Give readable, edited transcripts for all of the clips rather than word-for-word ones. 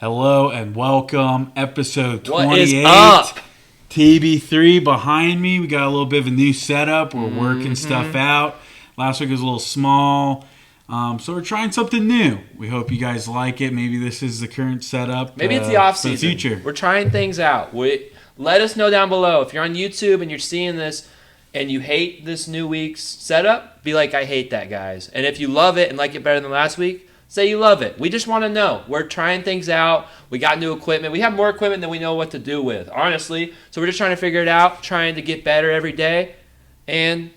Hello and welcome, episode 28. What is up? TB3 behind me. We got a little bit of a new setup. We're working stuff out. Last week was a little small, so we're trying something new. We hope you guys like it. Maybe this is the current setup. Maybe it's the off for the season. future. We're trying things out. Let us know down below if you're on YouTube and you're seeing this and you hate this new week's setup. Be like, I hate that, guys. And if you love it and like it better than last week, say you love it. We just want to know. We're trying things out. We got new equipment. We have more equipment than we know what to do with, honestly. So we're just trying to figure it out, trying to get better every day. And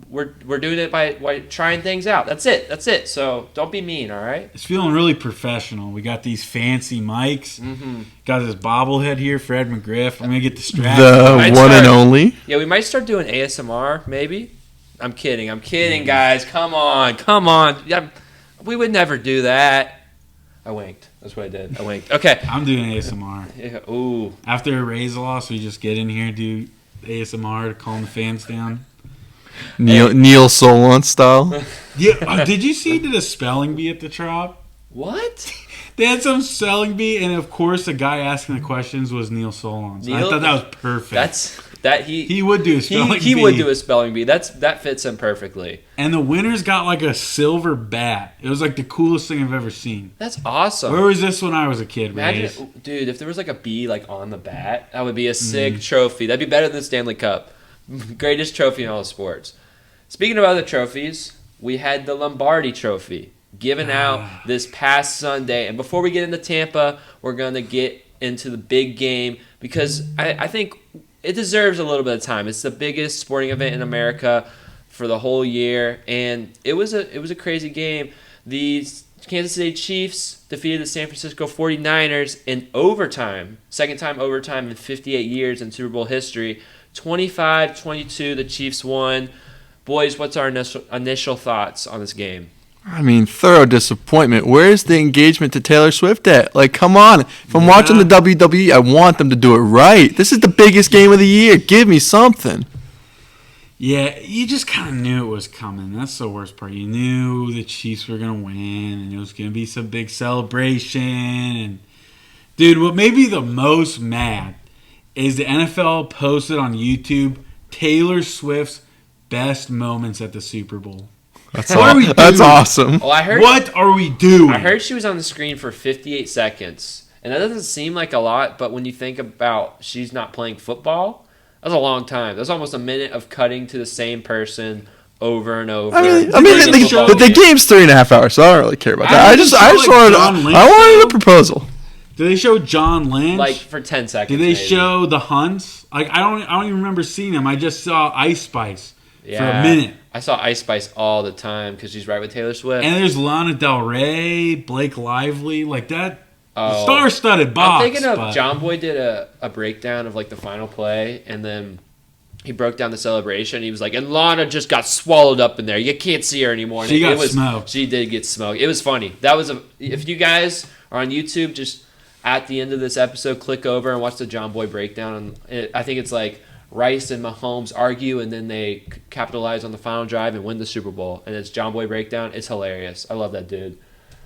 we're doing it by trying things out. That's it. So don't be mean, all right? It's feeling really professional. We got these fancy mics. Got this bobblehead here, Fred McGriff. I'm going to get the strap. The one and only. Yeah, we might start doing ASMR, maybe. I'm kidding, guys. Come on. Yeah, we would never do that. I winked. That's what I did. I winked. Okay. I'm doing ASMR. Yeah, ooh. After a Raise loss, we just get in here and do ASMR to calm the fans down. Neil Solon style. Yeah. Did you see the spelling bee at the Trop? What? They had some spelling bee, and of course, the guy asking the questions was Neil Solon. So I thought that was perfect. He would do a spelling bee. He would do a spelling bee. That fits him perfectly. And the winners got like a silver bat. It was like the coolest thing I've ever seen. That's awesome. Where was this when I was a kid? Imagine, dude, if there was like a bee like on the bat, that would be a sick trophy. That'd be better than the Stanley Cup. Greatest trophy in all sports. Speaking of other trophies, we had the Lombardi Trophy given out this past Sunday. And before we get into Tampa, we're going to get into the big game because I think it deserves a little bit of time. It's the biggest sporting event in America for the whole year, and it was a crazy game. The Kansas City Chiefs defeated the San Francisco 49ers in overtime, second time overtime in 58 years in Super Bowl history. 25-22, the Chiefs won. Boys, what's our initial thoughts on this game? I mean, thorough disappointment. Where's the engagement to Taylor Swift at? Like, come on. If I'm watching the WWE, I want them to do it right. This is the biggest game of the year. Give me something. Yeah, you just kind of knew it was coming. That's the worst part. You knew the Chiefs were going to win, and it was going to be some big celebration. And dude, what made me the most mad is the NFL posted on YouTube Taylor Swift's best moments at the Super Bowl. That's awesome. Oh, I heard. What are we doing? I heard she was on the screen for 58 seconds, and that doesn't seem like a lot. But when you think about she's not playing football, that's a long time. That's almost a minute of cutting to the same person over and over. I mean, the game's 3.5 hours, so I don't really care about that. I wanted a proposal. Did they show John Lynch? Like for 10 seconds. Did they show the Hunts? Like I don't even remember seeing them. I just saw Ice Spice for a minute. I saw Ice Spice all the time because she's right with Taylor Swift. And there's Lana Del Rey, Blake Lively, like that. Star-studded box. I'm thinking of John Boy did a breakdown of like the final play, and then he broke down the celebration. He was like, and Lana just got swallowed up in there. You can't see her anymore. She got smoked. She did get smoked. It was funny. If you guys are on YouTube, just at the end of this episode, click over and watch the John Boy breakdown. And I think it's like Rice and Mahomes argue, and then they capitalize on the final drive and win the Super Bowl. And it's John Boy breakdown. It's hilarious. I love that dude.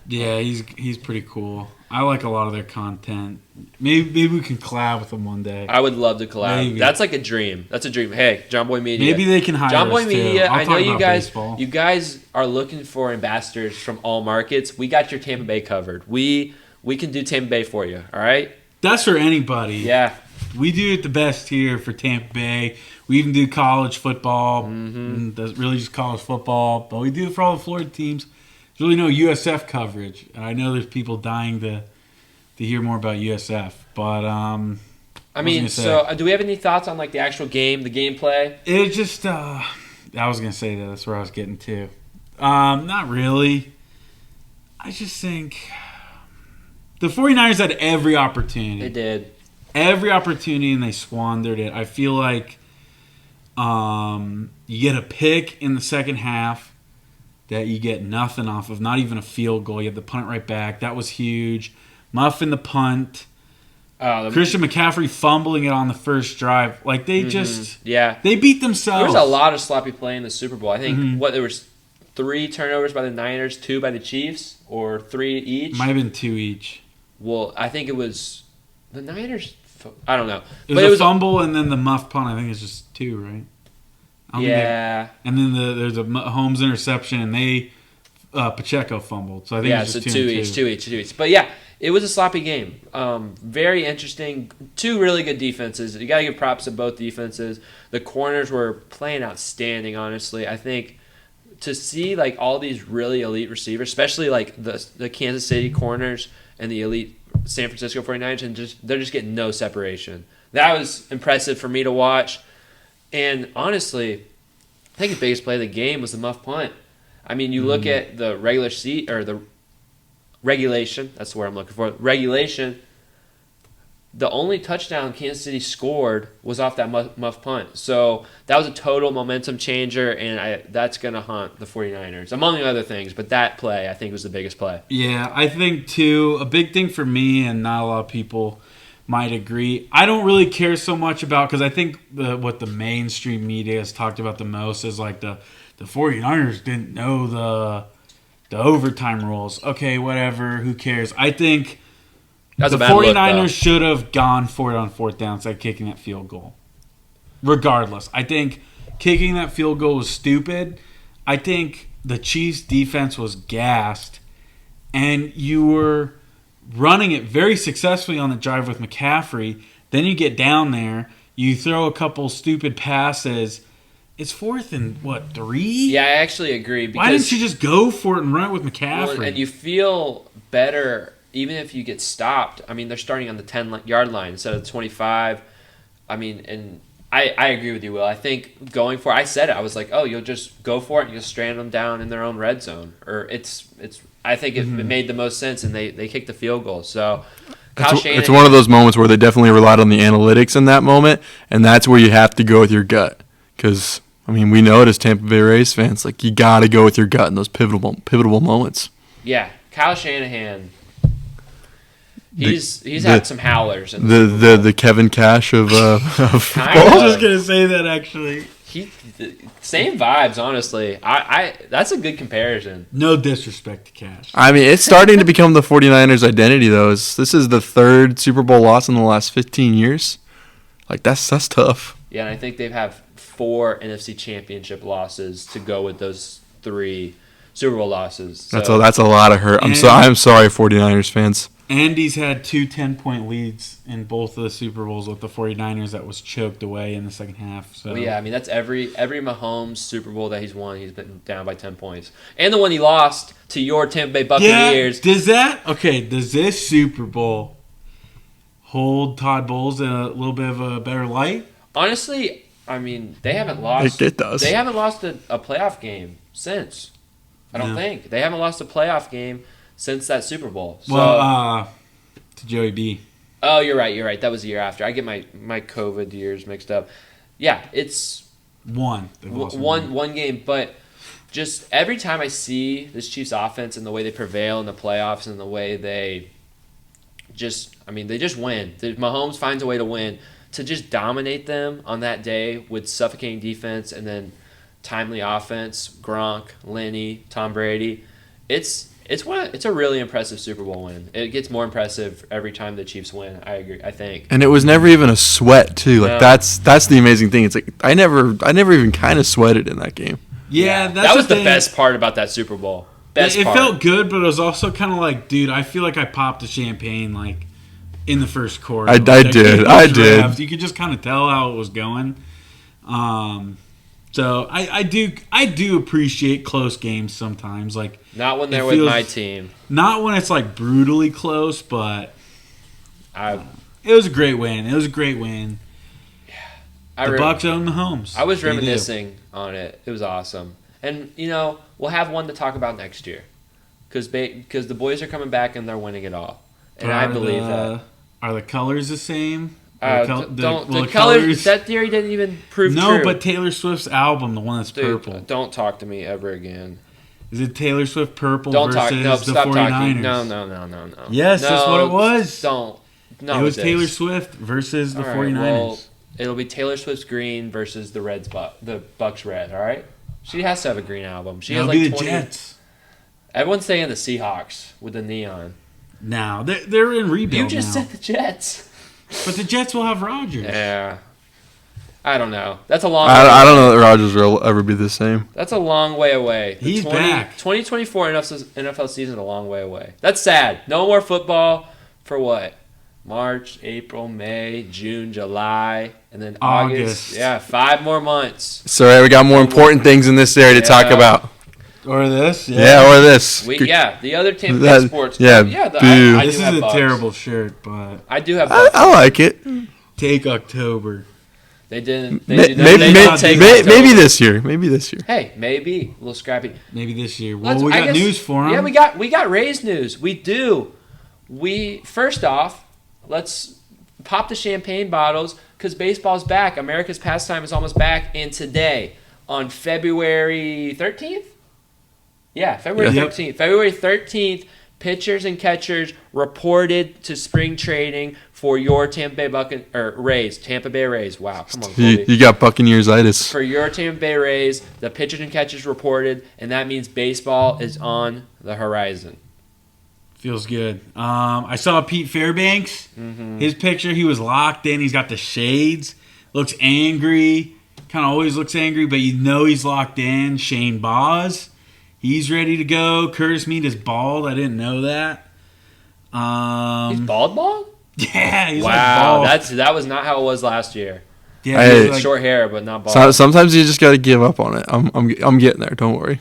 Yeah, he's pretty cool. I like a lot of their content. Maybe we can collab with them one day. I would love to collab. Maybe. That's like a dream. That's a dream. Hey, John Boy Media. Maybe they can hire John Boy us Media. Too. I know you guys. Baseball. You guys are looking for ambassadors from all markets. We got your Tampa Bay covered. We can do Tampa Bay for you. All right. That's for anybody. Yeah. We do it the best here for Tampa Bay. We even do college football. That's really just college football, but we do it for all the Florida teams. There's really no USF coverage. I know there's people dying to hear more about USF, but I mean, so do we have any thoughts on like the actual game, the gameplay? It just I was gonna say that. That's where I was getting to. Not really. I just think the 49ers had every opportunity. They did. Every opportunity, and they squandered it. I feel like you get a pick in the second half that you get nothing off of, not even a field goal. You have to punt it right back. That was huge. Muffin the punt. Christian McCaffrey fumbling it on the first drive. Like, they just... Yeah. They beat themselves. There was a lot of sloppy play in the Super Bowl. I think, there was 3 turnovers by the Niners, 2 by the Chiefs, or 3 each? Might have been 2 each. well, I think it was the Niners. I don't know. It was a fumble and then the muff punt. I think it's just 2, right? Yeah. And then there's a Holmes interception and they Pacheco fumbled. So I think it's just 2 each. But yeah, it was a sloppy game. Very interesting. 2 really good defenses. You got to give props to both defenses. The corners were playing outstanding, honestly. I think to see like all these really elite receivers, especially like the Kansas City corners and the elite San Francisco 49ers, and they're just getting no separation. That was impressive for me to watch. And honestly, I think the biggest play of the game was the muff punt. I mean, you look at the the regulation. That's the word I'm looking for. Regulation. The only touchdown Kansas City scored was off that muff punt. So that was a total momentum changer, and that's going to haunt the 49ers, among other things. But that play, I think, was the biggest play. Yeah, I think, too, a big thing for me, and not a lot of people might agree, I don't really care so much about, because I think what the mainstream media has talked about the most is like the 49ers didn't know the overtime rules. Okay, whatever, who cares? I think the 49ers should have gone for it on 4th down instead of kicking that field goal. Regardless, I think kicking that field goal was stupid. I think the Chiefs' defense was gassed, and you were running it very successfully on the drive with McCaffrey. Then you get down there, you throw a couple stupid passes. It's 4th and, 3? Yeah, I actually agree. Why didn't you just go for it and run it with McCaffrey? Well, and you feel better even if you get stopped. I mean, they're starting on the 10-yard line instead of the 25. I mean, and I agree with you, Will. I think going for it, I said it. I was like, oh, you'll just go for it and you'll strand them down in their own red zone. Or I think it made the most sense, and they kicked the field goal. So it's one of those moments where they definitely relied on the analytics in that moment, and that's where you have to go with your gut. Because, I mean, we know it as Tampa Bay Rays fans. Like, you got to go with your gut in those pivotal moments. Yeah, Kyle Shanahan. He's had some howlers. The Kevin Cash of football. I was just gonna say that actually. Same vibes, honestly. I that's a good comparison. No disrespect to Cash. I mean, it's starting to become the 49ers' identity, though. This is the 3rd Super Bowl loss in the last 15 years. Like, that's tough. Yeah, and I think they have 4 NFC Championship losses to go with those 3 Super Bowl losses. So. That's a lot of hurt. I'm sorry, 49ers fans. Andy's had 2 10-point leads in both of the Super Bowls with the 49ers that was choked away in the second half. So. Well, yeah, I mean, that's every Mahomes Super Bowl that he's won, he's been down by 10 points. And the one he lost to your Tampa Bay Buccaneers. Yeah, does this Super Bowl hold Todd Bowles in a little bit of a better light? Honestly, I mean, they haven't lost. It does. They haven't lost a playoff game since. I don't think. They haven't lost a playoff game since that Super Bowl. So, to Joey B. Oh, you're right. That was the year after. I get my COVID years mixed up. Yeah, it's one game, but just every time I see this Chiefs offense and the way they prevail in the playoffs and the way they just win. Mahomes finds a way to win. To just dominate them on that day with suffocating defense and then timely offense, Gronk, Lenny, Tom Brady, it's a really impressive Super Bowl win. It gets more impressive every time the Chiefs win. I agree. I think. And it was never even a sweat too. Like that's the amazing thing. It's like I never even kind of sweated in that game. Yeah, that was the best part about that Super Bowl. It felt good, but it was also kind of like, dude, I feel like I popped the champagne like in the first quarter. I did. You could just kind of tell how it was going. So I do appreciate close games sometimes. Like not when they're with my team. Not when it's like brutally close, but it was a great win. Yeah, the Bucs own the homes. I was reminiscing on it. It was awesome, and we'll have one to talk about next year, because the boys are coming back and they're winning it all, and I believe that. Are the colors the same? The colors. That theory didn't even prove true. No, but Taylor Swift's album, the one that's purple. Don't talk to me ever again. Is it Taylor Swift purple versus the 49ers? No. Yes, that's what it was. No. It was Taylor Swift versus the 49ers. Well, it'll be Taylor Swift's green versus the Bucks red. All right. She has to have a green album. She has like 20. The Jets. Everyone's saying the Seahawks with the neon. now. They're in rebuild You just now. said the Jets. But the Jets will have Rodgers. Yeah. I don't know. That's a long. I don't know that Rodgers will ever be the same. That's a long way away. He's back. 2024 NFL season is a long way away. That's sad. No more football for what? March, April, May, June, July, and then August. Yeah, 5 more months. Sorry, we got more important things in this area to talk about. Or this. Yeah, or this. The other Tampa Bay sports. Yeah, I this do is have a Bucks. terrible shirt, but I do have Bucks. I like it. take October. They didn't. Maybe this year. Maybe this year. Hey, maybe a little scrappy. Maybe this year. Well, we got news for them. Yeah, we got Rays news. We do. First off, let's pop the champagne bottles because baseball's back. America's pastime is almost back. And today, on February 13th? Yeah, February 13th. February 13th, pitchers and catchers reported to spring training for your Tampa Bay Rays. Tampa Bay Rays. Wow, come on, Colby. You got Buccaneers-itis. For your Tampa Bay Rays, the pitchers and catchers reported, and that means baseball is on the horizon. Feels good. I saw Pete Fairbanks. Mm-hmm. His picture, he was locked in. He's got the shades. Looks angry. Kind of always looks angry, but you know he's locked in. Shane Boz, he's ready to go. Curtis Mead is bald. I didn't know that. He's bald? Yeah, he's wow, like bald. That was not how it was last year. Yeah, Hey, like, short hair, but not bald. Sometimes you just got to give up on it. I'm getting there. Don't worry.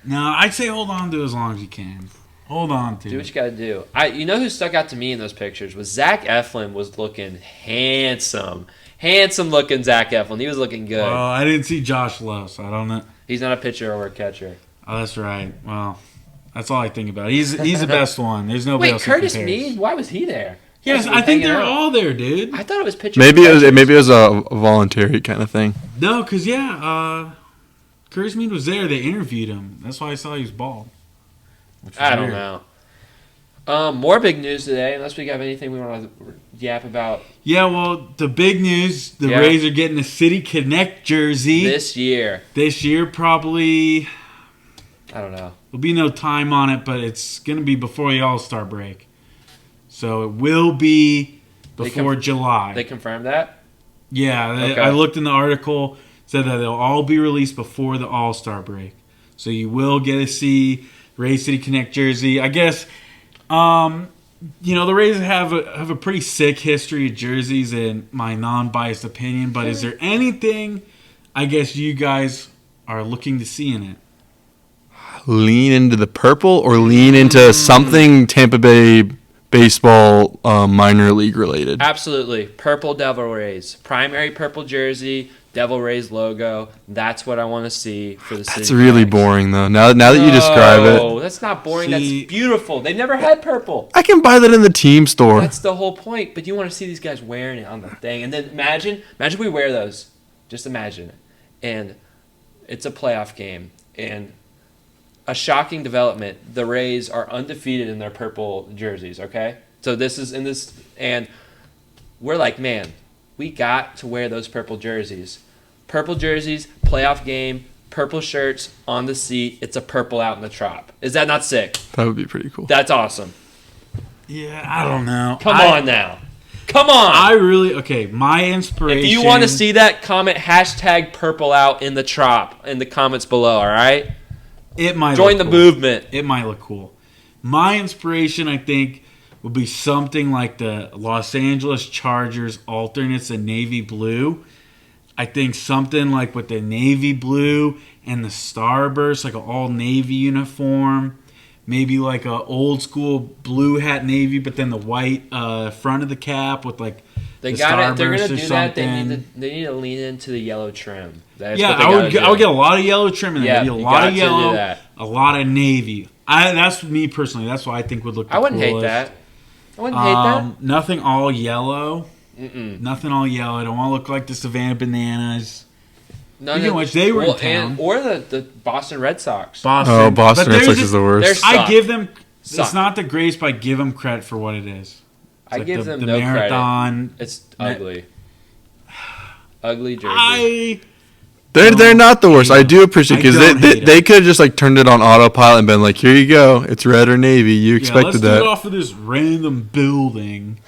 No, I'd say hold on to it as long as you can. Hold on to do it. what you got to do. You know who stuck out to me in those pictures was Zach Eflin was looking handsome. Handsome looking Zach Eflin. He was looking good. Well, I didn't see Josh Lowe, so I don't know. He's not a pitcher or a catcher. Oh, that's right. Well, that's all I think about. He's the best one. There's nobody else. Wait, Curtis who compares. Mead? Why was he there? Yes, I think they're all there, dude. I thought it was pitchers. Maybe it was a voluntary kind of thing. No, because Curtis Mead was there. They interviewed him. That's why I saw he was bald. I don't know. More big news today, unless we have anything we want to yap about. Yeah, well, the big news, the Rays are getting a City Connect jersey. This year, probably, I don't know. There'll be no time on it, but it's going to be before the All-Star break. So it will be before July. They confirmed that? Yeah, okay. I looked in the article, said that they'll all be released before the All-Star break. So you will get to see Rays City Connect jersey. I guess... the Rays have a pretty sick history of jerseys in my non-biased opinion, but is there anything I guess you guys are looking to see in it? Lean into the purple or lean into something Tampa Bay baseball minor league related? Absolutely. Purple Devil Rays. Primary purple jersey, Devil Rays logo. That's what I want to see for the City. That's really boring, though. Now that you describe it. No, that's not boring. That's beautiful. They've never had purple. I can buy that in the team store. That's the whole point. But you want to see these guys wearing it on the thing. And then imagine we wear those. Just imagine it. And it's a playoff game. And a shocking development. The Rays are undefeated in their purple jerseys, okay? So this is in this. And we're like, man, we got to wear those purple jerseys. Purple jerseys, playoff game, purple shirts on the seat. It's a purple out in the trop. Is that not sick? That would be pretty cool. That's awesome. Yeah, I don't know. Come on now. Come on. My inspiration... If you want to see that, comment #purple out in the trop in the comments below, all right? It might join the movement. It might look cool. My inspiration, I think, would be something like the Los Angeles Chargers alternates in navy blue. I think something like with the navy blue and the starburst, like an all navy uniform. Maybe like a old school blue hat navy, but then the white front of the cap with like they the got it. They're starburst gonna or do something. that. They need to lean into the yellow trim. I would get a lot of yellow trim in there. Yeah, Maybe a you lot got of to yellow, do that. a lot of navy. That's me personally. That's what I think would look the I wouldn't coolest. hate that. I wouldn't hate that. Nothing all yellow. Mm-mm. Nothing all yellow. I don't want to look like the Savannah Bananas. Speaking of which, they were in town. Or the Boston Red Sox. Boston Red Sox is the worst. I give them... It's not the greatest, but I give them credit for what it is. I give them the no marathon. credit. It's ugly. Ugly jersey. They're not the worst. I do appreciate because I don't hate they 'em. could have just like turned it on autopilot and been like, here you go, it's red or navy. You expected let's that. do it off of this random building.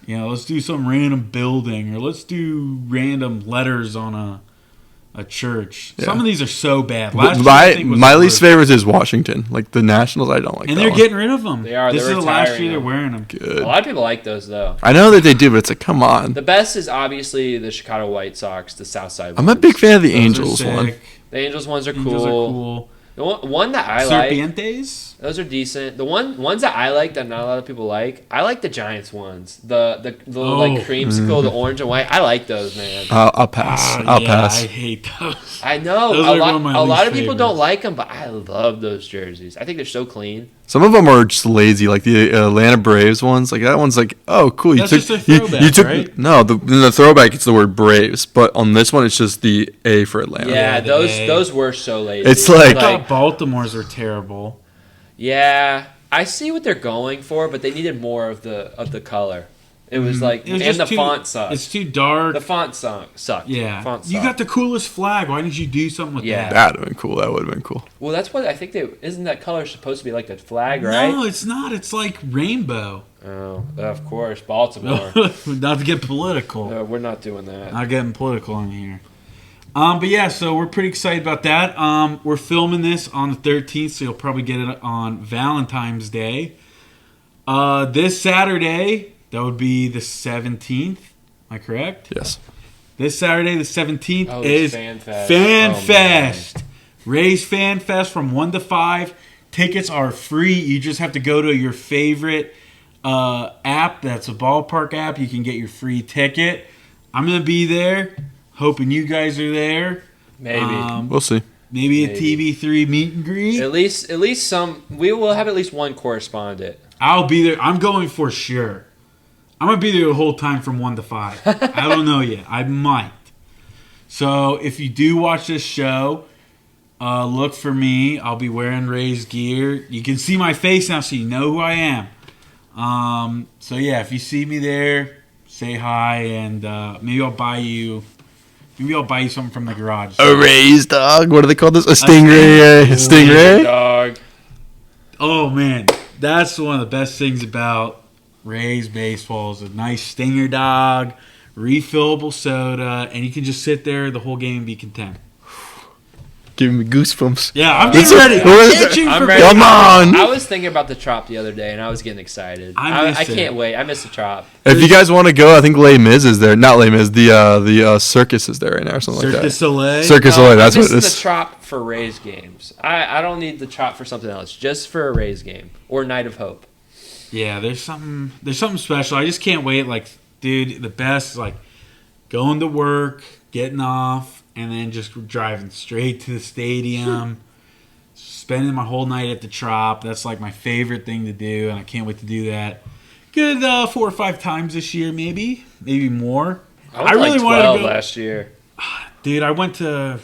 Let's do some random building, or let's do random letters on a church. Yeah. Some of these are so bad. Last year, My I think, was my the least worst. favorite is Washington. Like the Nationals, I don't like. And that they're one. getting rid of them. They are. This They're is the last retiring year they're them. wearing them. Good. A lot of people like those though. I know that they do, but it's like, come on. The best is obviously the Chicago White Sox, the Southside. I'm a ones. big fan of the Those are Angels one. sick. The Angels ones are Angels cool. are cool. The one that I like, Serpientes? those are decent. The ones that I like that not a lot of people like, I like the Giants ones. The little like creamsicle, the orange and white. I like those, man. I'll pass. I'll pass. I hate those. I know Those a are one of lot. my A lot least of people favorites. don't like them, but I love those jerseys. I think they're so clean. Some of them are just lazy, like the Atlanta Braves ones. Like that one's like, oh, cool. That's just a you throwback, took right? no. In the throwback, it's the word Braves, but on this one, it's just the A for Atlanta. Yeah, the those A. those were so lazy. It's I like- thought Baltimore's were terrible. yeah, I see what they're going for, but they needed more of the color. It was like, It was and just the font sucked. It's too dark. The font sucked. Yeah. Font You sucked. got the coolest flag. Why didn't you do something with Yeah. that? That would have been cool. That would have been cool. Well, that's what I think. Isn't that color supposed to be like the flag, right? No, it's not. It's like rainbow. Oh, of course, Baltimore. Not to get political. No, we're not doing that. Not getting political in here. But yeah, so we're pretty excited about that. We're filming this on the 13th, so you'll probably get it on Valentine's Day. This Saturday, that would be the 17th. Am I correct? Yes. This Saturday, the 17th, Oh, is it's Fan Fest. Fan Oh, Fest. Raise Fan Fest from 1 to 5. Tickets are free. You just have to go to your favorite app. That's a ballpark app. You can get your free ticket. I'm going to be there. Hoping you guys are there. Maybe. We'll see. Maybe a Maybe. TB3 meet and greet. At least some. We will have at least one correspondent. I'll be there. I'm going for sure. I'm going to be there the whole time from 1 to 5. I don't know yet. I might. So if you do watch this show, look for me. I'll be wearing Ray's gear. You can see my face now, so you know who I am. So yeah, if you see me there, say hi, and maybe I'll buy you something from the garage. A raised dog. What do they call this? A stingray. Stingray. Dog. Oh man, that's one of the best things about Ray's baseball is a nice stinger dog, refillable soda, and you can just sit there the whole game and be content. Giving me goosebumps. Yeah, I'm It's getting a- ready. what is I'm it? itching I'm for ready. Come on. I was thinking about the Trop the other day, and I was getting excited. I miss I it. can't wait. I miss the Trop. If you guys want to go, I think Les Mis is there. Not Les Mis. The circus is there right now, or something Cirque like du that. Soleil. Circus Soleil. That's I'm what it missing is. the Trop for Rays games. I don't need the Trop for something else. Just for a Rays game or Night of Hope. Yeah, there's something special. I just can't wait. Like, dude, the best is like going to work, getting off, and then just driving straight to the stadium, spending my whole night at the Trop. That's like my favorite thing to do, and I can't wait to do that. Good 4 or 5 times this year, maybe more. I went to really like wanted to 12 go. last year. Dude, I went to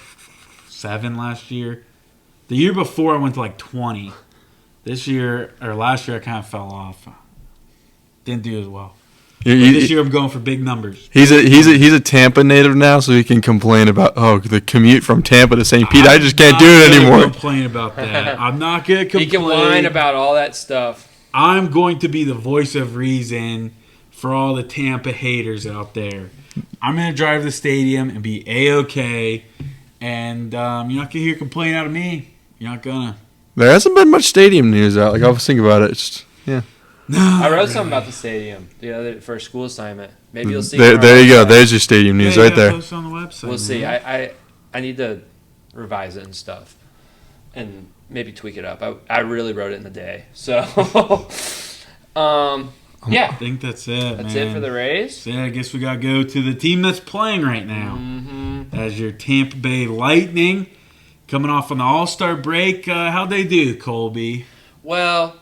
7 last year. The year before, I went to like 20. This year, or last year, I kind of fell off. Didn't do as well. But this year, I'm going for big numbers. He's a Tampa native now, so he can complain about the commute from Tampa to St. Pete. I just can't do it anymore. I'm not complain about that. I'm not going to complain. He can whine about all that stuff. I'm going to be the voice of reason for all the Tampa haters out there. I'm going to drive to the stadium and be A-okay. And you're not going to hear complaint out of me. You're not going to. There hasn't been much stadium news out. Like I was thinking about it. It's just, yeah. No. I wrote something about the stadium the other for a school assignment. Maybe you'll see. There you go. There's your stadium news right there. Post on the website, We'll see. man. I need to revise it and stuff, and maybe tweak it up. I really wrote it in the day, so yeah. I think that's it, That's man. it for the Rays. So, yeah, I guess we got to go to the team that's playing right now. As your Tampa Bay Lightning. Coming off on the All-Star break. How'd they do, Colby? Well,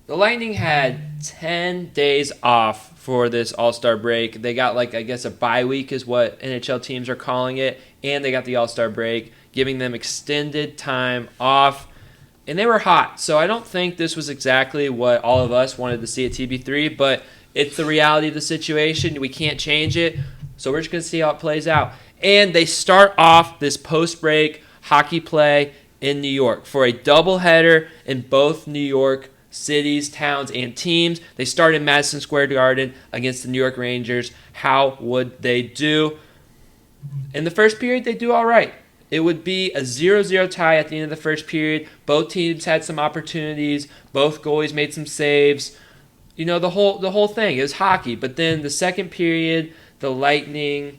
the Lightning had 10 days off for this All-Star break. They got, I guess a bye week is what NHL teams are calling it, and they got the All-Star break, giving them extended time off. And they were hot, so I don't think this was exactly what all of us wanted to see at TB3, but it's the reality of the situation. We can't change it. So we're just going to see how it plays out. And they start off this post-break hockey play in New York for a doubleheader in both New York cities, towns, and teams. They start in Madison Square Garden against the New York Rangers. How would they do? In the first period, they do all right. It would be a 0-0 tie at the end of the first period. Both teams had some opportunities. Both goalies made some saves. You know, the whole thing. It was hockey. But then the second period, the Lightning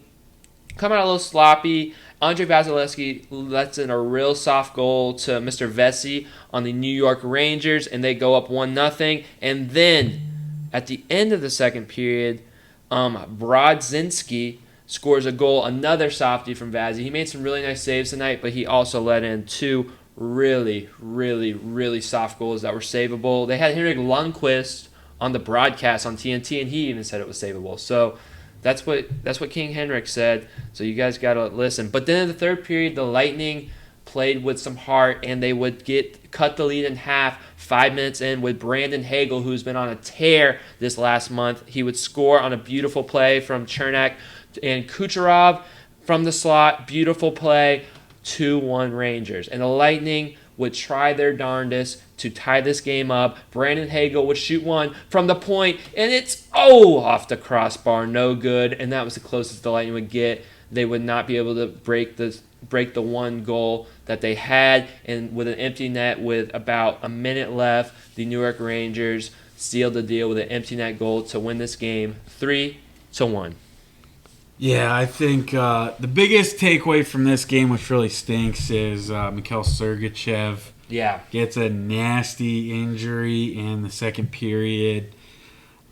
come out a little sloppy. Andre Vasilevsky lets in a real soft goal to Mr. Vesey on the New York Rangers, and they go up 1-0. And then at the end of the second period, Brodzinski scores a goal, another softie from Vazzy. He made some really nice saves tonight, but he also let in two really, really, really soft goals that were savable. They had Henrik Lundqvist on the broadcast on TNT, and he even said it was savable. So that's what King Henrik said. So you guys got to listen. But then in the third period, the Lightning played with some heart, and they would cut the lead in half 5 minutes in with Brandon Hagel, who's been on a tear this last month. He would score on a beautiful play from Chernak and Kucherov from the slot. Beautiful play, 2-1 Rangers. And the Lightning would try their darndest to tie this game up. Brandon Hagel would shoot one from the point, and it's off the crossbar, no good. And that was the closest the Lightning would get. They would not be able to break the one goal that they had. And with an empty net with about a minute left, the New York Rangers sealed the deal with an empty net goal to win this game 3-1. Yeah, I think the biggest takeaway from this game, which really stinks, is Mikhail Sergachev gets a nasty injury in the second period.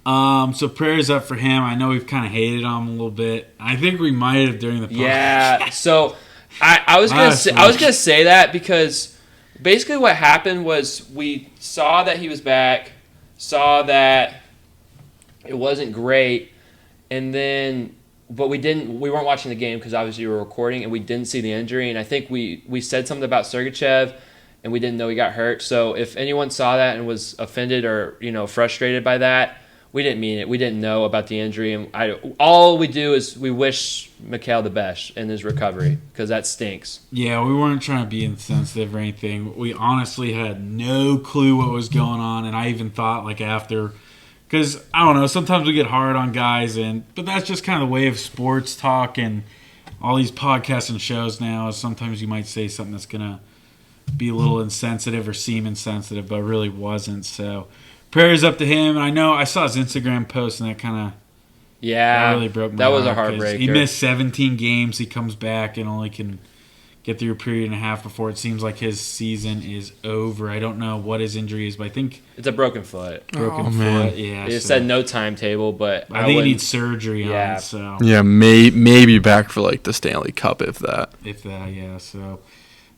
So prayers up for him. I know we've kind of hated on him a little bit. I think we might have during the podcast. Yeah, so I was gonna say that because basically what happened was we saw that he was back, saw that it wasn't great, and then. But we weren't watching the game because obviously we were recording, and we didn't see the injury. And I think we said something about Sergachev, and we didn't know he got hurt. So if anyone saw that and was offended or frustrated by that, we didn't mean it. We didn't know about the injury, and all we do is we wish Mikhail the best in his recovery because that stinks. Yeah, we weren't trying to be insensitive or anything. We honestly had no clue what was going on, and I even thought after. Because, I don't know, sometimes we get hard on guys, but that's just kind of the way of sports talk and all these podcasts and shows now is sometimes you might say something that's going to be a little insensitive or seem insensitive, but really wasn't. So, prayers up to him. And I know I saw his Instagram post, and that kind of really broke my heart. That was a heartbreaker. He missed 17 games. He comes back and only can get through a period and a half before it seems like his season is over. I don't know what his injury is, but I think it's a broken foot. Man. Yeah. It said no timetable, but I think he needs surgery on it. So yeah, maybe back for the Stanley Cup if that. Yeah. So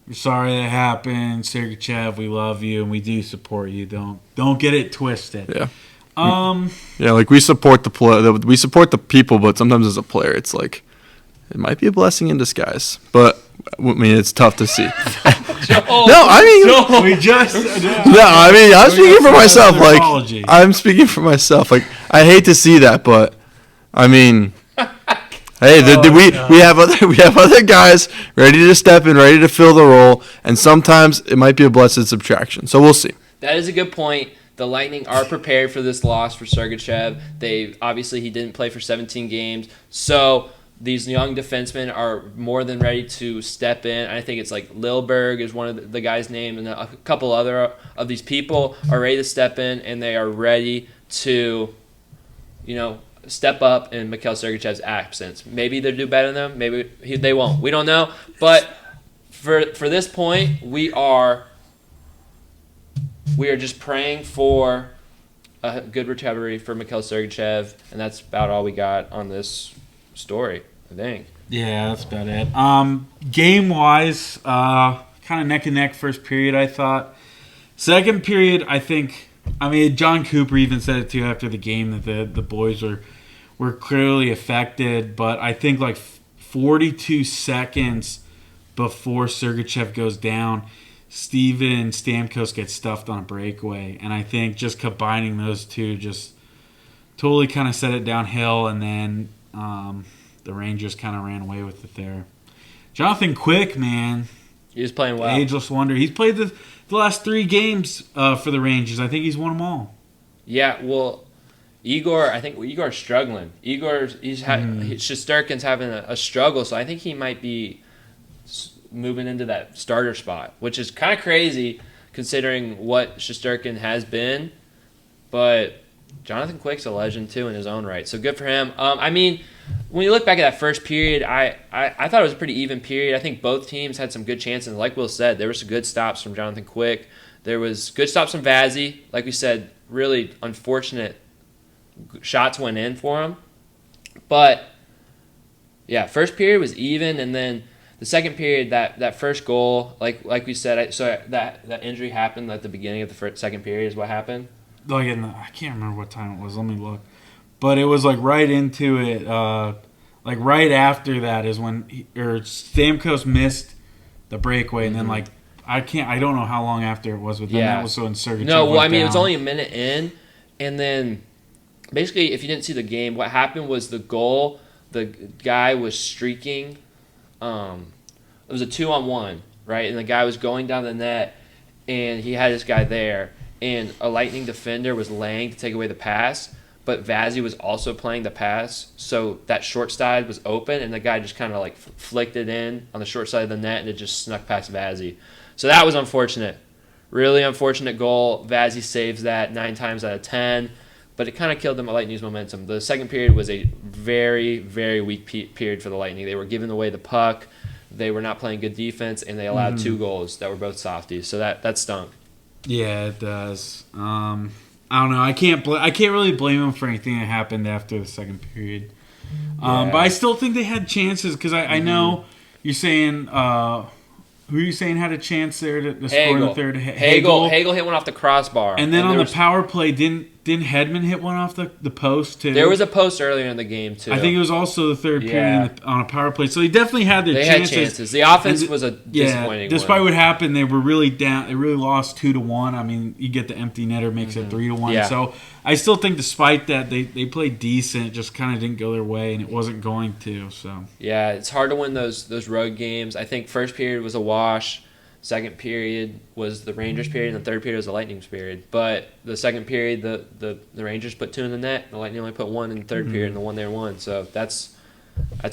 we're sorry that happened, Sergachev. We love you and we do support you. Don't get it twisted. Yeah. We support we support the people, but sometimes as a player, it's it might be a blessing in disguise, but I mean it's tough to see. I'm speaking for myself. I'm speaking for myself. I hate to see that, but I mean, hey, we have other guys ready to step in, ready to fill the role, and sometimes it might be a blessed subtraction. So we'll see. That is a good point. The Lightning are prepared for this loss for Sergachev. He didn't play for 17 games, so. These young defensemen are more than ready to step in. I think it's Lilberg is one of the guys' name, and a couple other of these people are ready to step in, and they are ready to, step up in Mikhail Sergachev's absence. Maybe they'll do better than them. Maybe they won't. We don't know. But for this point, we are just praying for a good recovery for Mikhail Sergachev, and that's about all we got on this story, I think. Yeah, that's about it. Game-wise, kind of neck and neck first period, I thought. Second period, John Cooper even said it too after the game that the boys were clearly affected, but I think 42 seconds before Sergachev goes down, Steven Stamkos gets stuffed on a breakaway, and I think just combining those two just totally kind of set it downhill, and then the Rangers kind of ran away with it there. Jonathan Quick, man. He was playing well. Ageless wonder. He's played the last 3 games for the Rangers. I think he's won them all. Yeah, well, Igor's struggling. Shesterkin's having a struggle, so I think he might be moving into that starter spot, which is kind of crazy considering what Shesterkin has been. But Jonathan Quick's a legend, too, in his own right. So good for him. I mean, when you look back at that first period, I thought it was a pretty even period. I think both teams had some good chances. Like Will said, there were some good stops from Jonathan Quick. There was good stops from Vazzy. Like we said, really unfortunate shots went in for him. But, yeah, first period was even. And then the second period, that first goal, like we said, that injury happened at the beginning of the second period is what happened. Like I can't remember what time it was. Let me look. But it was like right into it. Like right after that is when Stamkos missed the breakaway, and then like I don't know how long after it was, but then that was so inserted. No, well, I mean it was only a minute in, and then basically if you didn't see the game, what happened was the goal. The guy was streaking. It was a 2-on-1, right? And the guy was going down the net, and he had this guy there. And a Lightning defender was laying to take away the pass, but Vazzy was also playing the pass, so that short side was open, and the guy just kind of like flicked it in on the short side of the net, and it just snuck past Vazzy. So that was unfortunate. Really unfortunate goal. Vazzy saves that 9 times out of 10, but it kind of killed the Lightning's momentum. The second period was a very, very weak period for the Lightning. They were giving away the puck, they were not playing good defense, and they allowed 2 goals that were both softies, so that stunk. Yeah, it does. I don't know. I can't really blame them for anything that happened after the second period. But I still think they had chances because I know you're saying who are you saying had a chance there to score in the third? Hagel hit one off the crossbar, and then on the power play, didn't Hedman hit one off the post too? There was a post earlier in the game too. I think it was also the third period on a power play. So they definitely had their chances. They had chances. The offense was a disappointing despite one. what happened, they were really down. They really lost 2-1. I mean, you get the empty netter makes it 3-1. Yeah. So I still think, despite that, they played decent. It just kind of didn't go their way, and it wasn't going to. So yeah, it's hard to win those road games. I think first period was a wash. Second period was the Rangers period, and the third period was the Lightning's period. But the second period, the Rangers put 2 in the net. The Lightning only put 1 in the third period, and the one they won. So that's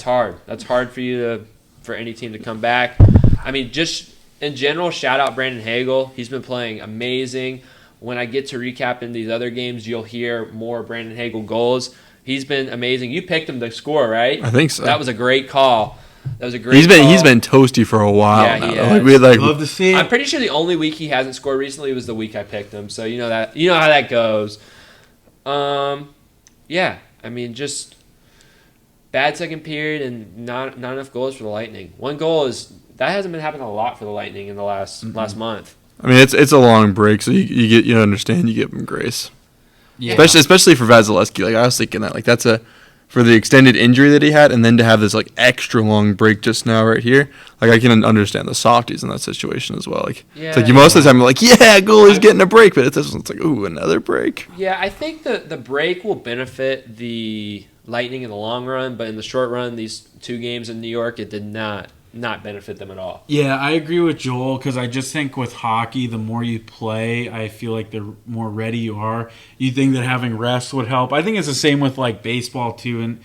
hard. That's hard for any team to come back. I mean, just in general, shout out Brandon Hagel. He's been playing amazing. When I get to recap in these other games, you'll hear more Brandon Hagel goals. He's been amazing. You picked him to score, right? I think so. That was a great call. That was a great He's call. been toasty for a while Yeah, now. he has. Love to see it. I'm pretty sure the only week he hasn't scored recently was the week I picked him. So you know how that goes. Yeah, I mean, just bad second period and not enough goals for the Lightning. One goal that hasn't been happening a lot for the Lightning in the last month. I mean, it's a long break, so you understand, you give him grace. Yeah. Especially for Vasilevsky. Like I was thinking that, like that's for the extended injury that he had, and then to have this like extra long break just now right here. Like I can understand the softies in that situation as well. Like it's like most of the time you're like, yeah, goalie's getting a break, but it's like, ooh, another break. Yeah, I think the break will benefit the Lightning in the long run, but in the short run, these 2 games in New York, it did not benefit them at all. Yeah, I agree with Joel because I just think with hockey, the more you play, I feel like the more ready you are. You think that having rest would help. I think it's the same with like baseball too,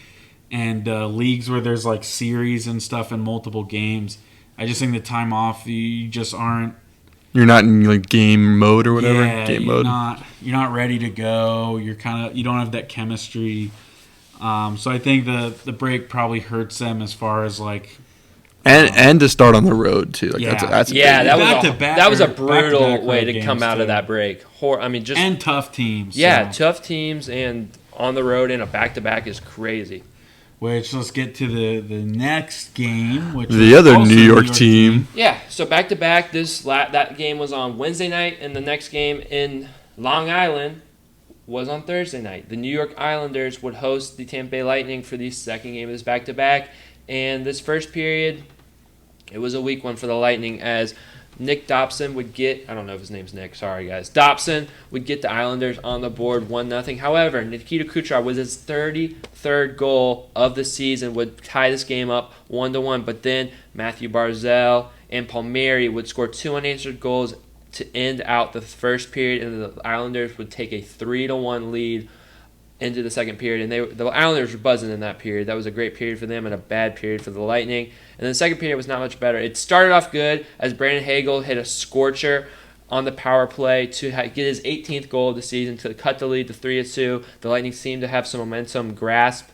and leagues where there's like series and stuff and multiple games. I just think the time off, you just aren't. You're not in like game mode or whatever. Yeah, game mode. You're not ready to go. You don't have that chemistry. So I think the break probably hurts them as far as like. And to start on the road too. Like that's that was a brutal way to come out of that break. And tough teams. Yeah, tough teams and on the road in a back-to-back is crazy. Which let's get to the next game, which the other New York team. Yeah, so back-to-back. That game was on Wednesday night, and the next game in Long Island was on Thursday night. The New York Islanders would host the Tampa Bay Lightning for the second game of this back-to-back, and this first period. It was a weak one for the Lightning as Nick Dobson would get, I don't know if his name's Nick, sorry guys. Dobson would get the Islanders on the board 1-0. However, Nikita Kucherov with his 33rd goal of the season would tie this game up 1-1. But then Matthew Barzal and Palmieri would score 2 unanswered goals to end out the first period, and the Islanders would take a 3-1 lead into the second period, and the Islanders were buzzing in that period. That was a great period for them and a bad period for the Lightning. And then the second period was not much better. It started off good as Brandon Hagel hit a scorcher on the power play to get his 18th goal of the season to cut the lead to 3-2. The Lightning seemed to have some momentum grasp,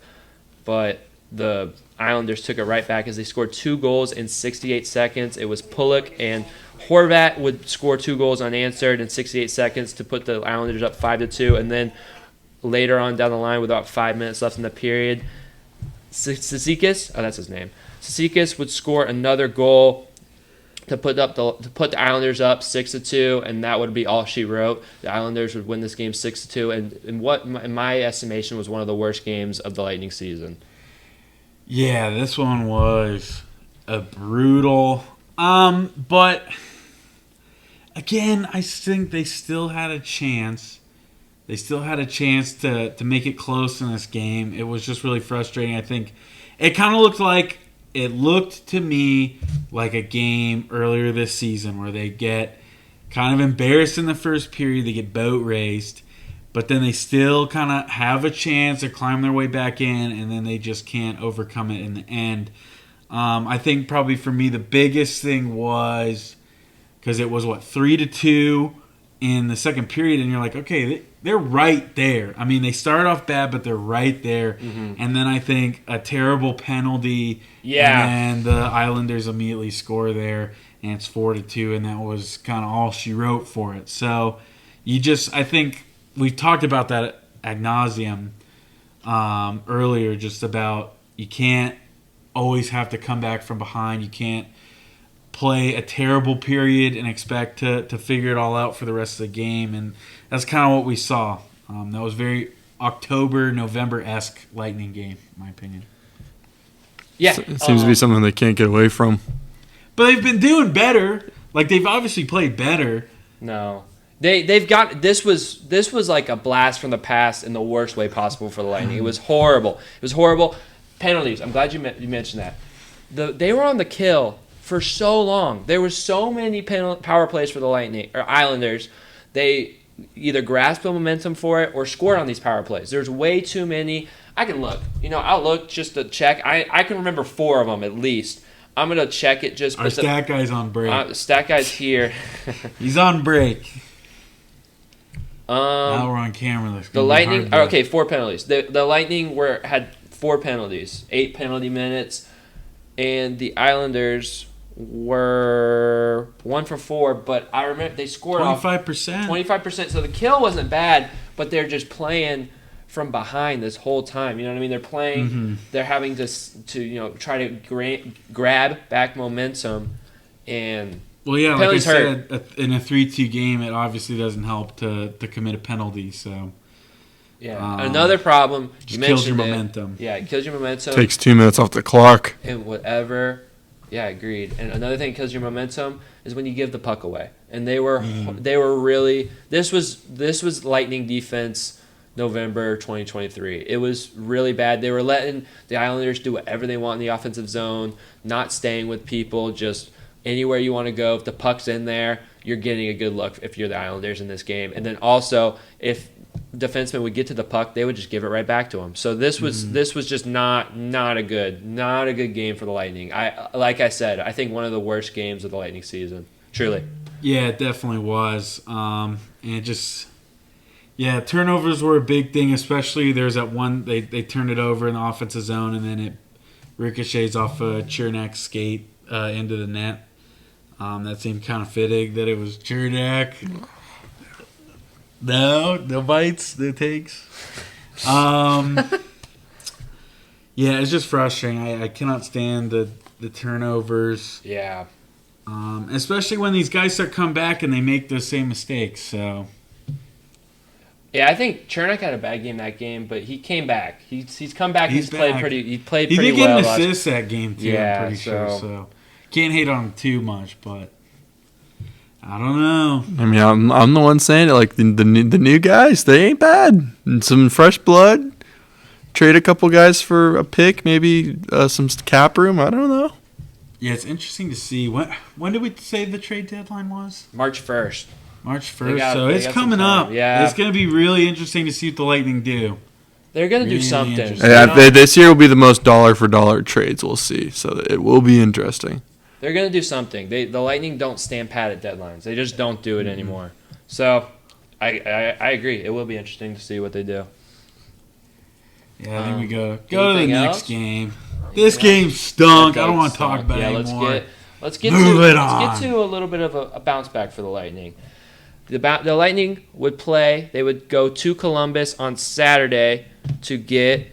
but the Islanders took it right back as they scored 2 goals in 68 seconds. It was Pulock and Horvat would score 2 goals unanswered in 68 seconds to put the Islanders up 5-2, and then later on down the line, with about 5 minutes left in the period, Cizikas, that's his name. Cizikas would score another goal to put the Islanders up 6-2, and that would be all she wrote. The Islanders would win this game 6-2, and in what in my estimation was one of the worst games of the Lightning season. Yeah, this one was a brutal. But again, I think they still had a chance. They still had a chance to make it close in this game. It was just really frustrating. I think it kind of looked to me like a game earlier this season where they get kind of embarrassed in the first period. They get boat raced, but then they still kind of have a chance to climb their way back in, and then they just can't overcome it in the end. I think probably for me the biggest thing was because it was 3-2 in the second period, and you're like, okay, they're right there. I mean, they start off bad, but they're right there. Mm-hmm. And then I think a terrible penalty, and the Islanders immediately score there, and it's 4-2, and that was kind of all she wrote for it. So I think we've talked about that ad nauseum earlier, just about you can't always have to come back from behind. You can't play a terrible period and expect to figure it all out for the rest of the game, and that's kind of what we saw. That was very October-November-esque Lightning game, in my opinion. Yeah, it seems to be something they can't get away from. But they've been doing better. Like, they've obviously played better. No, they've got this was like a blast from the past in the worst way possible for the Lightning. It was horrible. It was horrible. Penalties. I'm glad you mentioned that. They were on the kill for so long. There were so many power plays for the Islanders. They either grasped the momentum for it or scored on these power plays. There's way too many. I can look. I'll look just to check. I can remember 4 of them at least. I'm going to check it just. Our stat guy's on break. Stat guy's here. He's on break. Now we're on camera. The Lightning. Okay, 4 penalties. The Lightning had 4 penalties, 8 penalty minutes, and the Islanders were 1 for 4. But I remember they scored 25%. 25%. So the kill wasn't bad, but they're just playing from behind this whole time. You know what I mean? They're playing. Mm-hmm. They're having to try to grab back momentum, and like I said, in a 3-2 game, it obviously doesn't help to commit a penalty. So another problem. You kills your momentum. Yeah, it kills your momentum. Takes 2 minutes off the clock. And whatever. Yeah, agreed. And another thing kills your momentum is when you give the puck away. And they were really. This was Lightning defense. November 2023. It was really bad. They were letting the Islanders do whatever they want in the offensive zone, not staying with people, just anywhere you want to go. If the puck's in there, you're getting a good look if you're the Islanders in this game. And then also, if defensemen would get to the puck, they would just give it right back to them. So this was just not a good game for the Lightning. Like I said, I think one of the worst games of the Lightning season. Truly. Yeah, it definitely was. And it just. Yeah, turnovers were a big thing, especially there's that one, they turned it over in the offensive zone, and then it ricochets off a Chernak's skate into the net. That seemed kind of fitting that it was Chernak. No bites, no takes. Yeah, it's just frustrating. I cannot stand the turnovers. Yeah. Especially when these guys start come back and they make those same mistakes, so... Yeah, I think Chernak had a bad game that game, but he came back. He's come back. He played pretty well. He did get an assist that game too. Yeah, I'm pretty sure. So can't hate on him too much, but I don't know. I mean, I'm the one saying it. Like the new guys, they ain't bad. And some fresh blood. Trade a couple guys for a pick, maybe some cap room. I don't know. Yeah, it's interesting to see. When did we say the trade deadline was? March 1st. March 1st. So it's coming up. Yeah. It's going to be really interesting to see what the Lightning do. They're going to do Really something. interesting. Yeah, this year will be the most dollar for dollar trades we'll see. So it will be interesting. They're going to do something. The Lightning don't stand pat at deadlines. They just don't do it anymore. So I agree. It will be interesting to see what they do. Yeah, I think we go to the next else? game. This game stunk. I don't want to talk about it anymore. Let's get to a little bit of a bounce back for the Lightning. The Lightning would play. They would go to Columbus on Saturday to get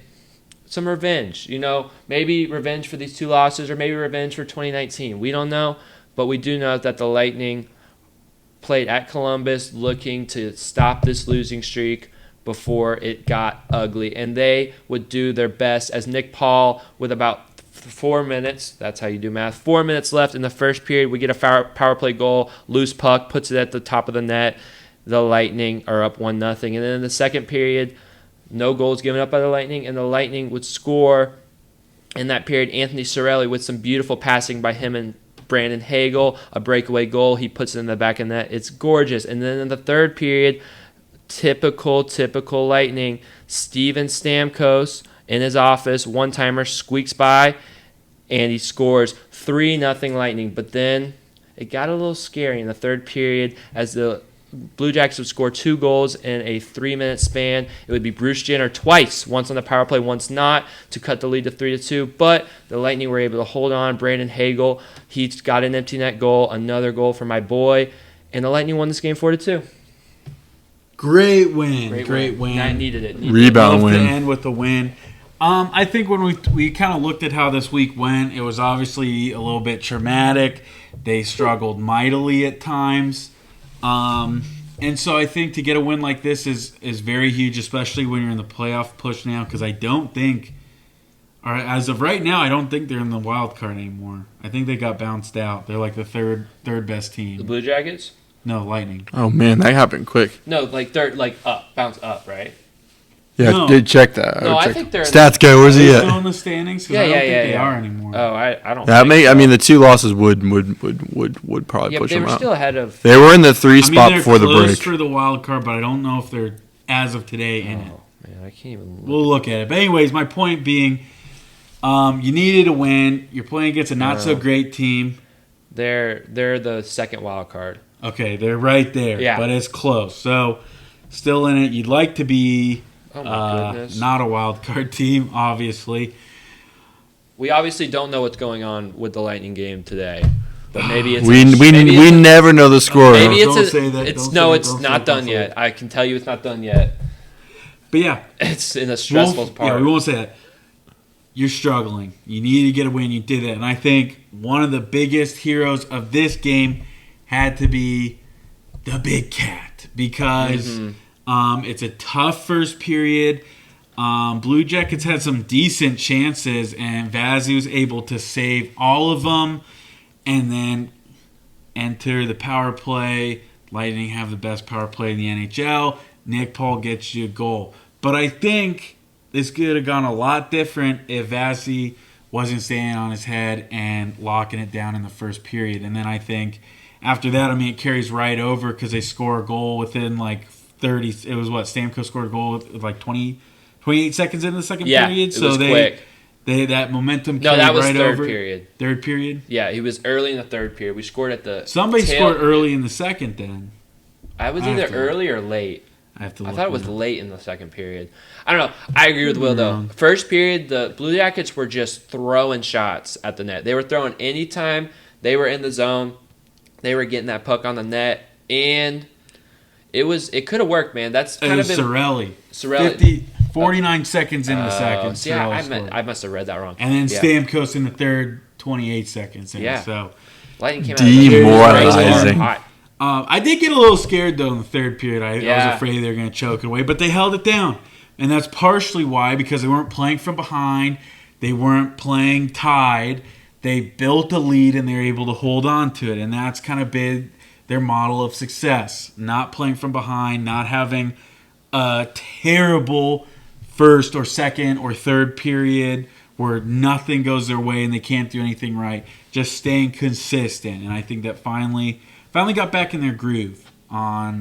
some revenge. Maybe revenge for these 2 losses or maybe revenge for 2019. We don't know, but we do know that the Lightning played at Columbus looking to stop this losing streak before it got ugly. And they would do their best as Nick Paul with about 4 minutes. That's how you do math. 4 minutes left in the first period. We get a power play goal. Loose puck, puts it at the top of the net. The Lightning are up 1-0. And then in the second period, no goals given up by the Lightning. And the Lightning would score in that period. Anthony Cirelli with some beautiful passing by him and Brandon Hagel. A breakaway goal. He puts it in the back of the net. It's gorgeous. And then in the third period, typical Lightning, Steven Stamkos in his office, one-timer, squeaks by, and he scores 3-0 Lightning. But then it got a little scary in the third period as the Blue Jackets would score 2 goals in a 3-minute span. It would be Bruce Jenner twice, once on the power play, once not, to cut the lead to 3-2. But the Lightning were able to hold on. Brandon Hagel, he got an empty net goal, another goal for my boy, and the Lightning won this game 4-2. Great win. I needed it. Rebound win. To end with the win. I think when we kind of looked at how this week went, it was obviously a little bit traumatic. They struggled mightily at times. And so I think to get a win like this is very huge, especially when you're in the playoff push now, because I don't think, or as of right now, I don't think they're in the wild card anymore. I think they got bounced out. They're like the third best team. The Blue Jackets? No, Lightning. Oh man, that happened quick. No, like third, like up, bounce up, right? Yeah, No. I did check that. No, I think they're stats guy. Where's Are he they at? still in the standings? 'Cause I don't think they are anymore. Oh, I don't. That think so. I mean, the 2 losses would probably Yeah, but push they them were out. still ahead of. They were in the 3 I mean, spot they're before the close break. for the wild card, but I don't know if they're as of today in it. Oh man, I can't even. We'll look at it. But anyways, my point being, you needed a win. You're playing against a not so great team. They're the second wild card. Okay, they're right there. Yeah. But it's close. So still in it. You'd like to be Oh my goodness. not a wild card team, obviously. We obviously don't know what's going on with the Lightning game today, but maybe it's We never know the score. maybe it's Don't say that. it's Don't no, say it's that. not Don't done say yet. that. I can tell you it's not done yet. But yeah, It's in a stressful part. Yeah, we won't say that. You're struggling. You need to get a win. You did that. And I think one of the biggest heroes of this game had to be the Big Cat because it's a tough first period. Blue Jackets had some decent chances, and Vazzy was able to save all of them and then enter the power play. Lightning have the best power play in the NHL. Nick Paul gets you a goal. But I think this could have gone a lot different if Vazzy wasn't staying on his head and locking it down in the first period. And then I think after that, I mean, it carries right over because they score a goal within like 30. It was what? Stamkos scored a goal with like 28 seconds in the second period. It was quick. They that momentum No, carried that was right third over. period. Third period? Yeah, he was early in the third period. We scored at the Somebody tail- scored early in the second then. I was I have either to- early or late. I have to I look thought it was now. late in the second period. I don't know. I agree with Will, though. wrong. First period, the Blue Jackets were just throwing shots at the net. They were throwing anytime they were in the zone. They were getting that puck on the net, and it could have worked, man. That's It kind was of been Cirelli. 49 seconds in the second. See, Cirelli scored. I must have read that wrong. And then Yeah. Stamkos in the third, 28 seconds in. Yeah. So Lightning came Demoralizing. out. I did get a little scared though in the third period. I Yeah. was afraid they were going to choke it away, but they held it down, and that's partially why, because they weren't playing from behind, they weren't playing tied. They built a lead and they were able to hold on to it, and that's kind of been their model of success. Not playing from behind, not having a terrible first or second or third period where nothing goes their way and they can't do anything right. Just staying consistent. And I think that finally got back in their groove on,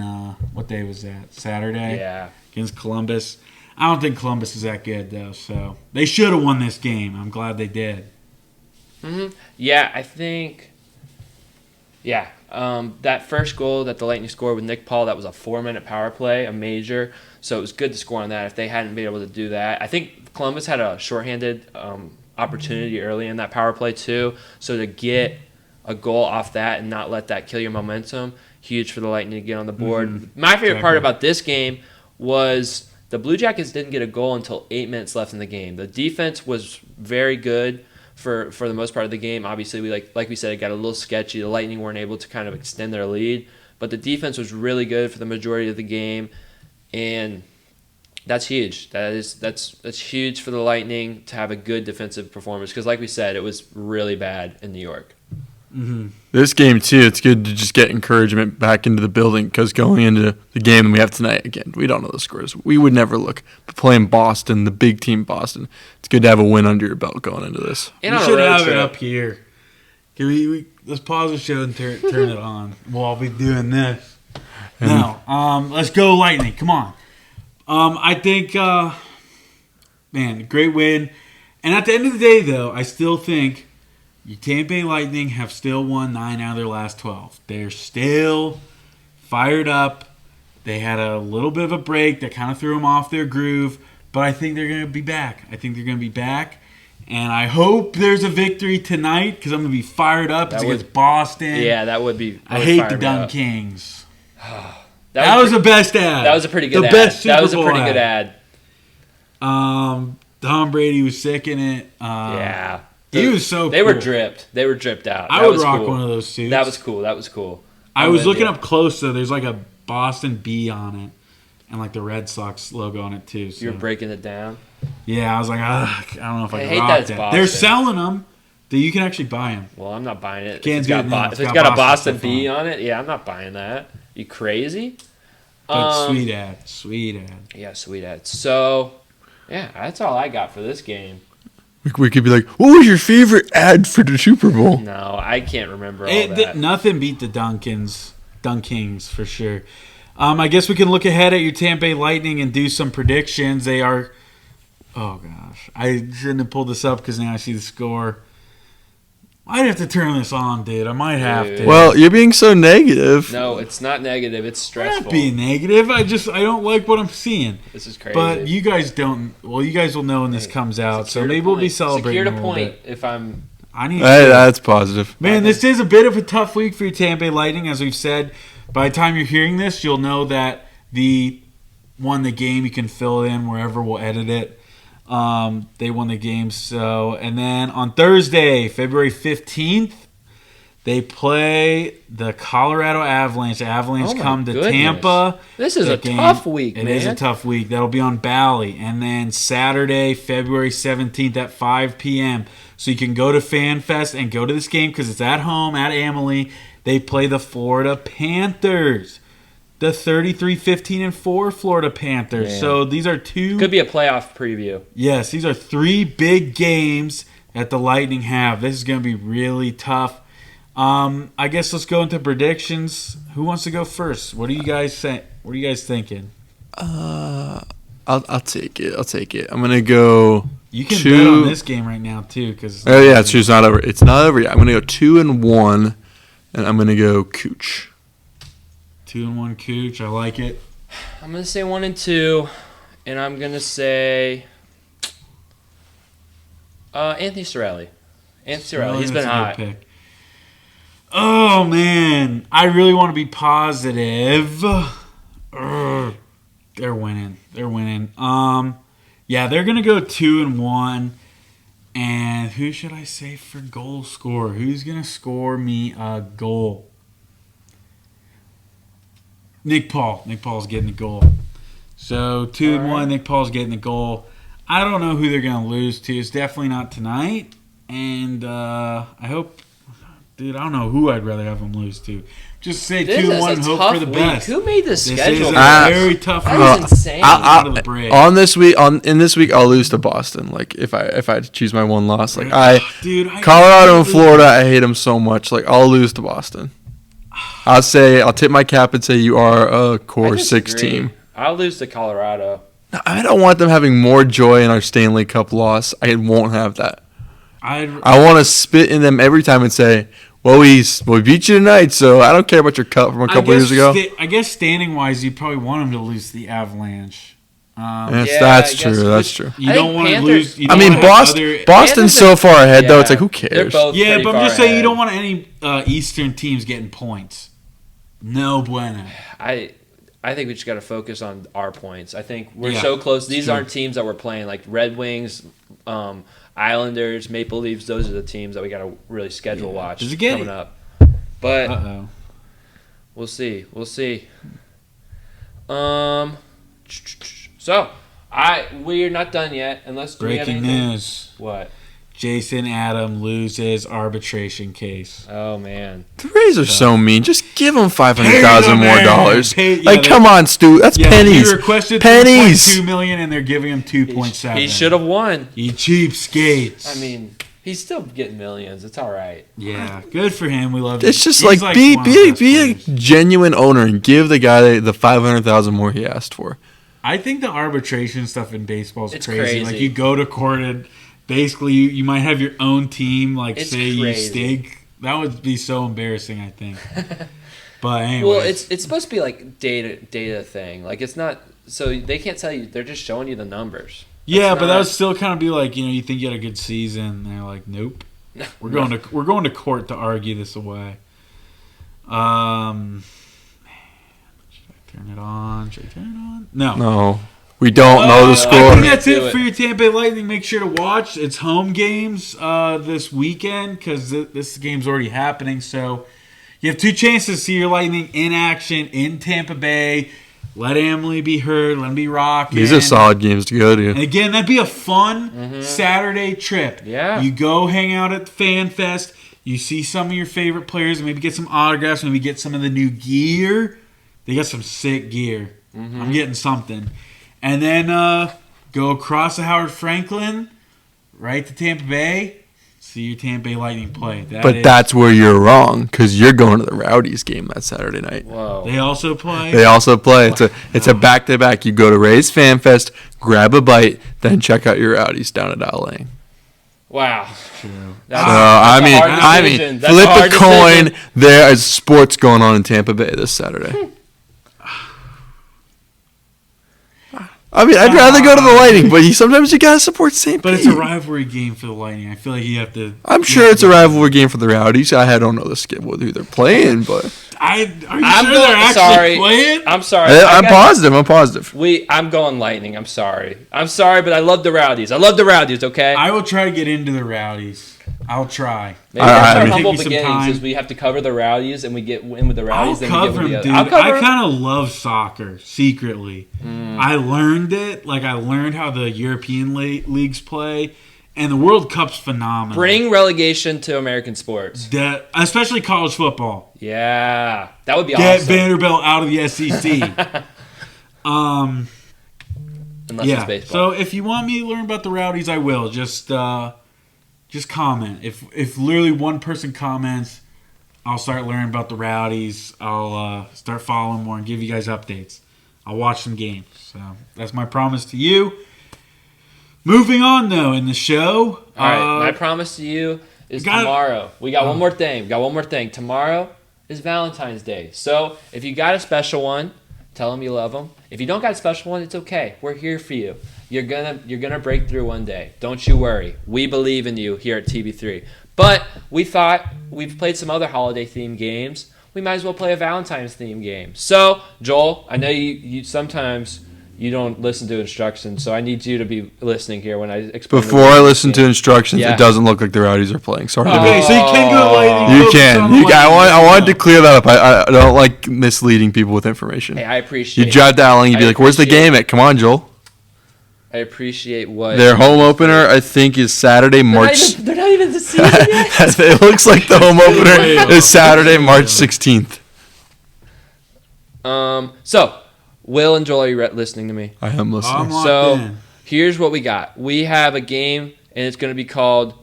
what day was that? Saturday? Yeah. Against Columbus. I don't think Columbus is that good, though. So they should have won this game. I'm glad they did. Mm-hmm. Yeah, I think... Yeah. That first goal that the Lightning scored with Nick Paul, that was a 4-minute power play, a major. So it was good to score on that. If they hadn't been able to do that, I think Columbus had a shorthanded opportunity early in that power play too. So to get a goal off that and not let that kill your momentum, huge for the Lightning to get on the board. Mm-hmm. My favorite part about this game was the Blue Jackets didn't get a goal until 8 minutes left in the game. The defense was very good for the most part of the game. Obviously, we like we said, it got a little sketchy. The Lightning weren't able to kind of extend their lead, but the defense was really good for the majority of the game, and that's huge. That's huge for the Lightning to have a good defensive performance because, like we said, it was really bad in New York. Mm-hmm. This game, too, it's good to just get encouragement back into the building because going into the game that we have tonight, again, we don't know the scores. We would never look. But playing Boston, the big team Boston, it's good to have a win under your belt going into this. We should have it up here. Can let's pause the show and turn it on. We'll all be doing this. Now, let's go Lightning. Come on. I think, great win. And at the end of the day, though, I still think your Tampa Bay Lightning have still won 9 out of their last 12. They're still fired up. They had a little bit of a break that kind of threw them off their groove, but I think they're going to be back. And I hope there's a victory tonight because I'm going to be fired up. It's against Boston. Yeah, that would be. I hate the Dun Kings. That was the best ad. That was a pretty good ad. Best Super that was a Bowl pretty good ad. Tom Brady was sick in it. Yeah. He was so cool. They were dripped. They were dripped out. I would rock one of those suits. That was cool. I was looking up close, though. There's like a Boston B on it and like the Red Sox logo on it, too. So. You're breaking it down? Yeah, I was like, I don't know if I can hate rock that it's that. Boston. They're selling them. You can actually buy them. Well, I'm not buying it. Can't if it's got a Boston B on it, yeah, I'm not buying that. You crazy? But sweet ad. Yeah, sweet ad. So, yeah, that's all I got for this game. We could be like, what was your favorite ad for the Super Bowl? No, I can't remember all that. Nothing beat the Dun Kings for sure. I guess we can look ahead at your Tampa Bay Lightning and do some predictions. They are... Oh, gosh. I shouldn't have pulled this up because now I see the score. I'd have to turn this on, dude. I might have to. Well, you're being so negative. No, it's not negative. It's stressful. I'm not being negative. I don't like what I'm seeing. This is crazy. But you guys don't. Well, you guys will know when this comes out. So maybe we'll be celebrating. Secure the point if I'm... That's positive. Man, this is a bit of a tough week for your Tampa Bay Lightning. As we've said, by the time you're hearing this, you'll know that the won the game. You can fill it in wherever we'll edit it. They won the game. And then on Thursday, February 15th, they play the Colorado Avalanche. The Avalanche come to Tampa. This is a tough week, man. It is a tough week. That'll be on Bally. And then Saturday, February 17th at 5 p.m. So you can go to FanFest and go to this game because it's at home at Amalie. They play the Florida Panthers. The 33-15-4 Florida Panthers. Man. So these are two... Could be a playoff preview. Yes, these are 3 big games that the Lightning have. This is going to be really tough. I guess let's go into predictions. Who wants to go first? What do you guys say? What are you guys thinking? I'll take it. I'm gonna go. You can bet on this game right now too, because it's not over. It's not over yet. I'm gonna go 2-1, and I'm gonna go Cooch. 2-1 Cooch. I like it. I'm gonna say 1-2, and I'm gonna say Anthony Cirelli. He's been hot. Pick. Oh man, I really want to be positive. They're winning. Yeah, they're gonna go 2-1. And who should I say for goal scorer? Who's gonna score me a goal? Nick Paul. Nick Paul's getting the goal. So 2-1. Right. Nick Paul's getting the goal. I don't know who they're gonna lose to. It's definitely not tonight. And I hope Dude, I don't know who I'd rather have them lose to. Just say This 2-1 is and a hope tough for the week. best. Who made this This schedule? is a Ah. very tough That week. is insane. Out of the break. In this week, I'll lose to Boston. Like if I had to choose my one loss, like Dude, Colorado and Florida, I hate them so much. Like I'll lose to Boston. I'll tip my cap and say you are a core 6 team. I'll lose to Colorado. I don't want them having more joy in our Stanley Cup loss. I won't have that. I want to spit in them every time and say, well, we beat you tonight, so I don't care about your cup from a couple years ago. I guess standing-wise, you probably want them to lose to the Avalanche. That's true. That's true. You don't want to lose. I mean, Boston's so far ahead, though. It's like, who They're cares? both Yeah, pretty but I'm far just saying you ahead. don't want any Eastern teams getting points. No bueno. I think we just got to focus on our points. I think we're Yeah, so close. These true. aren't teams that we're playing like Red Wings, Islanders, Maple Leafs. Those are the teams that we got to really schedule watch Does it get coming it? up. But Uh-oh. we'll see. We'll see. So we're not done yet. Unless do we have Breaking anything? news. What? Jason Adam loses arbitration case. Oh man. The Rays are so mean. Just give them Pay $500,000 the more man. dollars. Yeah, Come on, Stu. That's pennies. He requested Pennies. $3.2 million, and they're giving him $2.7. He should have won. You cheapskates. I mean, he's still getting millions. It's all right. Yeah, good for him. We love. It's just He's like one of the best be a players. genuine owner and give the guy the $500,000 more he asked for. I think the arbitration stuff in baseball is It's crazy. crazy. Like you go to court and basically you might have your own team. Like It's say crazy. you stake. That would be so embarrassing. I think. But anyway, Well, it's supposed to be like data thing. Like it's not. So they can't tell you. They're just showing you the numbers. yeah, It's but that not- would still kind of be like you think you had a good season. And they're like, nope. We're going to court to argue this away. Should I turn it on? Should I turn it on? No, we don't know the I score. think that's Do it it. for your Tampa Bay Lightning. Make sure to watch. It's home games this weekend because this game's already happening. So you have 2 chances to see your Lightning in action in Tampa Bay. Let Emily be heard. Let him be rocking. These are solid games to go And to. again, that'd be a fun Saturday trip. Yeah. You go hang out at the Fan Fest. You see some of your favorite players. Maybe get some autographs. Maybe get some of the new gear. They got some sick gear. I'm getting something. And then go across the Howard Franklin, right to Tampa Bay. See your Tampa Bay Lightning play. That's where you're wrong because you're going to the Rowdies game that Saturday night. Whoa. They also play. They also play. It's a back-to-back. You go to Rays Fan Fest, grab a bite, then check out your Rowdies down at LA. Wow. True. That's, So that's a hard I decision. mean, That's flip hard a coin. decision. There is sports going on in Tampa Bay this Saturday. I mean, I'd rather go to the Lightning, but sometimes you gotta support St. But Pete. it's a rivalry game for the Lightning. I feel like you have to. I'm sure it's a rivalry game for the Rowdies. I don't know the schedule who they're playing, but Are you I'm sure going- they're actually sorry. playing? I'm sorry. I'm I got- positive. I'm positive. I'm going Lightning. I'm sorry, but I love the Rowdies. I love the Rowdies. Okay. I will try to get into the Rowdies. I'll try. Maybe All right, that's our take humble me some beginnings. time. Is we have to cover the Rowdies and we get in with the I'll Rowdies. Then we get cover with the them, other. dude. I'll cover. I kind of love soccer secretly. I learned it. Like I learned how the European leagues play, and the World Cup's phenomenal. Bring relegation to American sports. Especially college football. Yeah, that would be Get awesome. Vanderbilt out of the SEC. Unless Yeah. it's baseball. So if you want me to learn about the Rowdies, I will. Just comment. If literally one person comments, I'll start learning about the Rowdies. I'll start following more and give you guys updates. I'll watch some games. So that's my promise to you. Moving on though in the show. All right, my promise to you is tomorrow. We got one more thing. Tomorrow is Valentine's Day. So if you got a special one, tell them you love them. If you don't got a special one, it's okay. We're here for you. You're gonna break through one day. Don't you worry. We believe in you here at TB3. But we thought we've played some other holiday themed games. We might as well play a Valentine's themed game. So Joel, I know you sometimes you don't listen to instructions, so I need you to be listening here when I explain. Before I listen to instructions, Yeah. it doesn't look like the Rowdies are playing. Sorry. Okay, so you can go to Lightning. You focus can. on Lightning. I wanted to clear that up. I don't like misleading people with information. Hey, I appreciate. You drive down and you'd be I like, "Where's the appreciate- game at? Come on, Joel." I appreciate what Their home opener, I think, is Saturday, They're not March. even not even the season yet. It looks like the home opener is Saturday, March 16th. So, Will and Joel, are you listening to me? I am listening. I'm locked So, in. here's what we got. We have a game, and it's going to be called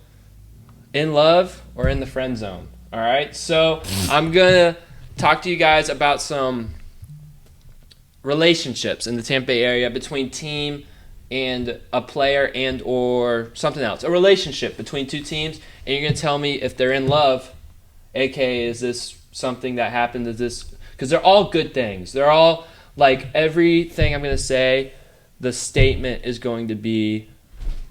In Love or In the Friend Zone. All right? So, I'm going to talk to you guys about some relationships in the Tampa Bay area between team and a player and or something else. A relationship between two teams, and you're going to tell me if they're in love, aka is this something that happened, is this... Because they're all good things. They're all, like, everything I'm going to say, the statement is going to be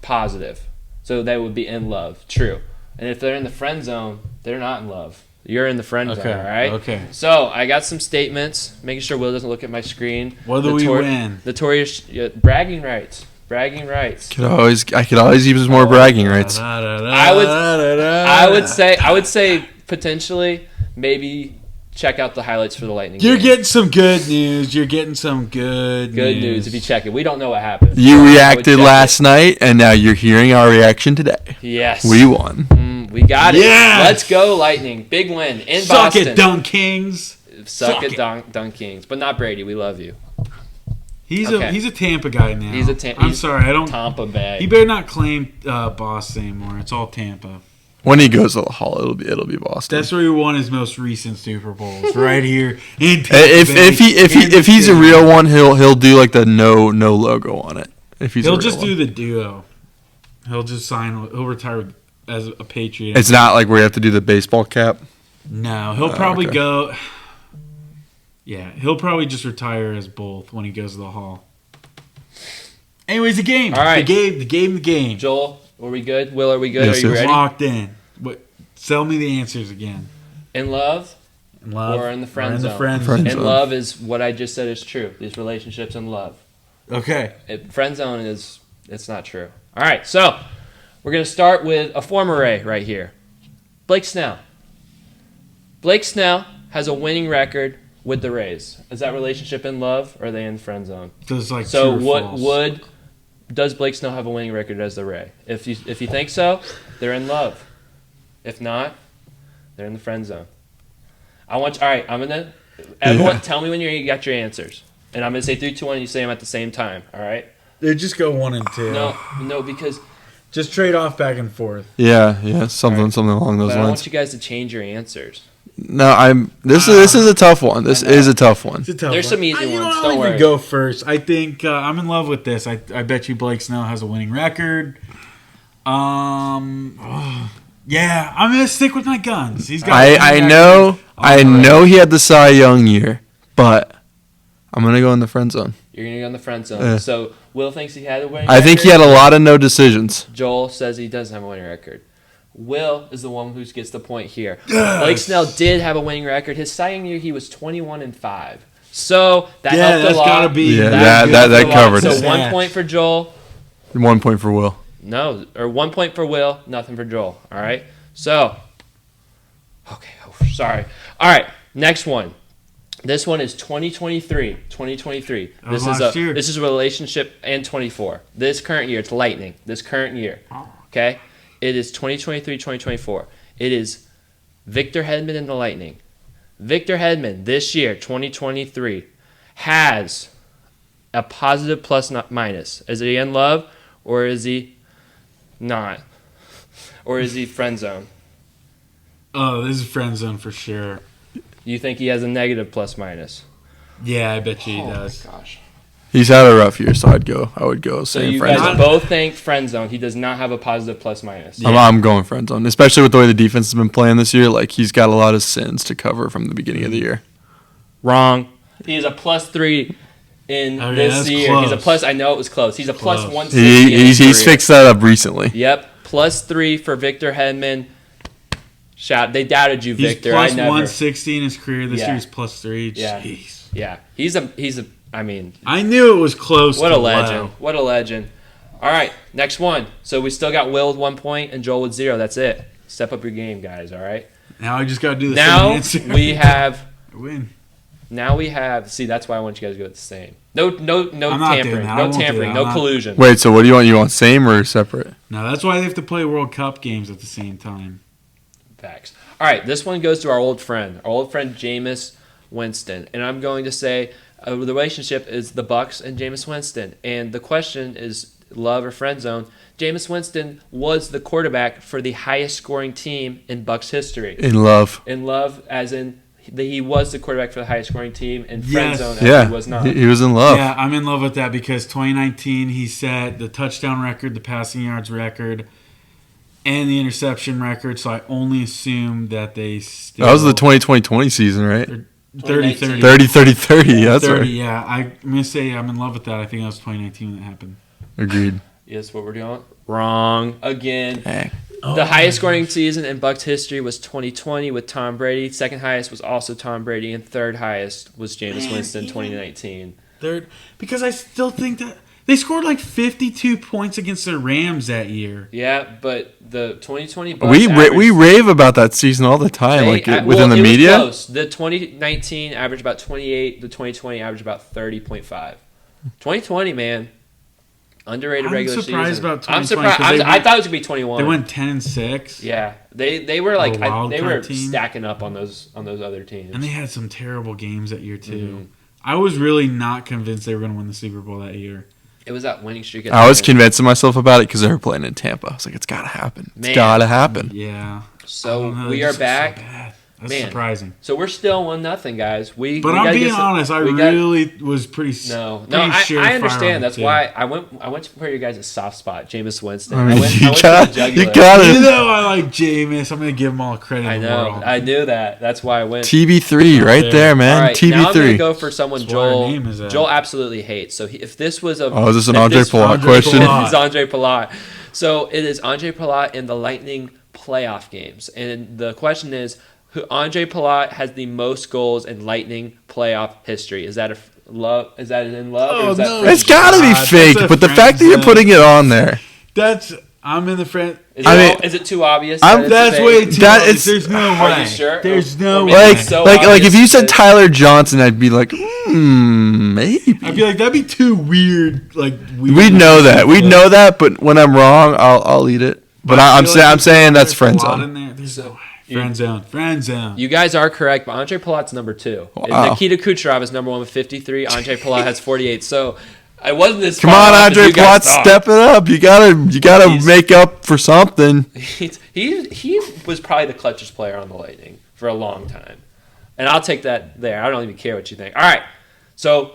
positive. So they would be in love. True. And if they're in the friend zone, they're not in love. You're in the friend zone, all right? Okay. So I got some statements, making sure Will doesn't look at my screen. What do we win? Notorious bragging rights. Bragging rights. I could always use more bragging rights. I would say potentially maybe check out the highlights for the Lightning. You're game. getting some good news. You're getting some good news if you check it. We don't know what happened. You reacted last night, and now you're hearing our reaction today. Yes. We won. We got it. Yes. Let's go, Lightning. Big win in Suck Boston. it, Dunk Kings. Suck it, Dunk Kings. But not Brady. We love you. He's Okay. a Tampa guy now. I'm sorry, I don't. Tampa Bay. He better not claim Boston anymore. It's all Tampa. When he goes to the Hall, it'll be Boston. That's where he won his most recent Super Bowls, right here in Tampa If Bay, he's a real one, he'll do like the no logo on it. If he's he'll a real just one. do the duo. He'll just sign. He'll retire as a Patriot. It's not like where you have to do the baseball cap. No, he'll probably okay. go. Yeah, he'll probably just retire as both when he goes to the Hall. Anyways, the game. All right. The game. Joel, are we good? Will, are we good? Yes, Are you yes. ready? Locked in. Tell me the answers again. In love? In love Or in the friend or in zone? the friend Friend zone. In love is what I just said is true. These relationships in love. Okay. Friend zone it's not true. All right, so we're going to start with a former Ray right here. Blake Snell. Blake Snell has a winning record with the Rays. Is that relationship in love or are they in friend zone? So it's like So true or false. does Blake Snell have a winning record as the Ray? If you think so, they're in love. If not, they're in the friend zone. Everyone tell me when you got your answers. And I'm going to say 3, 2, 1 and you say them at the same time, all right? They just go 1 and 2. No, because Just trade off back and forth. Yeah, something along those but I don't lines. want you guys to change your answers. No, this is a tough one. This is a tough one. It's a tough There's one. some easy You know, ones, I'll don't even worry. go first. I think I'm in love with this. I bet you Blake Snell has a winning record. Yeah, I'm gonna stick with my guns. He's got. I know he had the Cy Young year, but I'm gonna go in the friend zone. You're going to go in the friend zone. Yeah. So Will thinks he had a winning I think he had a lot of no decisions. Joel says he doesn't have a winning record. Will is the one who gets the point here. Yes. Blake Snell did have a winning record. His Cy Young year, he was 21-5. So that Yeah, helped a that's lot. gotta be. Yeah, that's that good. covered So it. 1 point for Joel. 1 point for Will. No, or 1 point for Will, nothing for Joel. All right. So, okay. Sorry. All right. Next one. This one is 2023. 2023. Last year. This is a relationship and 24. This current year, it's Lightning. This current year. Okay. It is 2023, 2024. It is Victor Hedman and the Lightning. Victor Hedman this year, 2023, has a positive plus not minus. Is he in love or is he not? Or is he friend zone? Oh, this is friend zone for sure. You think he has a negative plus minus? Yeah, I bet you he does. Oh my gosh. He's had a rough year, so I would go So saying you friend guys zone. both think friend zone. He does not have a positive plus minus. Yeah. I'm going friend zone, especially with the way the defense has been playing this year. Like he's got a lot of sins to cover from the beginning of the year. Wrong. He is a +3 in Okay, this that's year. close. He's a plus. I know it was close. He's a plus Close. 160. in his He's career. fixed that up recently. Yep, +3 for Victor Hedman. They doubted you, He's Victor. plus I never. 160 in his career. This Yeah. year he's plus 3. Yeah. Jeez. Yeah, he's a. I mean, I knew it was close. what to a legend! wow. What a legend! All right, next one. So we still got Will with 1 point and Joel with 0. That's it. Step up your game, guys. All right. Now I just got to do the Now same answer. we have. I win. Now we have. See, that's why I want you guys to go with the same. No I'm not doing tampering. that. I No won't do tampering. that. No I'm not- collusion. Wait, so what do you want? You want same or separate? No, that's why they have to play World Cup games at the same time. Facts. All right, this one goes to our old friend Jameis Winston, and I'm going to say the relationship is the Bucks and Jameis Winston, and the question is love or friend zone. Jameis Winston was the quarterback for the highest scoring team in Bucks history. In love. In love, as in he was the quarterback for the highest scoring team, in friend Yes. zone, as Yeah, he was not. he was in love. Yeah, I'm in love with that because 2019 he set the touchdown record, the passing yards record, and the interception record. So I only assume that they still That was the 2020 season, right? 30-30. 30-30-30. Yeah, that's 30, right. yeah. I'm going to say I'm in love with that. I think that was 2019 when that happened. Agreed. Yes, what we're doing? Wrong again. Hey. The highest scoring season in Bucks history was 2020 with Tom Brady. Second highest was also Tom Brady, and third highest was Jameis Winston 2019. Third, because I still think that they scored like 52 points against the Rams that year. Yeah, but the 2020 Bucks We averaged, rave about that season all the time, within the it was media. close. The 2019 averaged about 28. The 2020 averaged about 30.5. 2020, man. Underrated I'm regular surprised season. about 2020 I'm surprised. 'cause they I thought it was gonna be 21. They went 10-6. Yeah, they were like A wild they card were team. stacking up on those other teams. And they had some terrible games that year, too. Mhm. I was really not convinced they were going to win the Super Bowl that year. It was that winning streak. At I the was end. convincing myself about it because they were playing in Tampa. I was like, it's got to happen. It's Man. got to happen. Yeah. So I don't know, we they are just look so back. bad. That's Man. surprising. So we're still 1-0, guys. But we I'm gotta being get some- honest. I we got- really was pretty No, pretty I sure fire on understand. it, That's too. why I went for you guys a soft spot, Jameis Winston. I mean, went you to the got jugular. Even it. though I like Jameis, I'm going to give him all the credit I in the know. world. I knew that. That's why I went. TB3 right there. there, All man. right, now I'm gonna TB3. go for someone That's what our Joel. name is at. Joel absolutely hates. So if this was a Oh, is this an if Andre this- Palat Andre question? Palat. It's Andre Palat. So it is Andre Palat in the Lightning playoff games, and the question is, who Andre Palat has the most goals in Lightning playoff history? Is that love? Is that in love? Oh, or is that no. It's got to be That's fake, a but the friend fact that you're zone. putting it on there. I'm in the friend. Is it too obvious? That's way too That obvious. it's- There's no Are way. you sure? There's no Or way. maybe Like, it's so like if obvious you said that- Tyler Johnson, I'd be like, maybe. I'd be like, that'd be too weird. Like We'd know that. We'd know that, but when I'm wrong, I'll eat it. But I'm saying that's friend zone. There's no way. Friend zone. Friend zone. You guys are correct, but Andre Palat's number 2. Wow. Nikita Kucherov is number 1 with 53. Andre Palat has 48. So I wasn't this. Come far on, off as Andre you guys Plott, thought. step it up. You gotta He's- make up for something. He was probably the clutchest player on the Lightning for a long time, and I'll take that there. I don't even care what you think. All right, so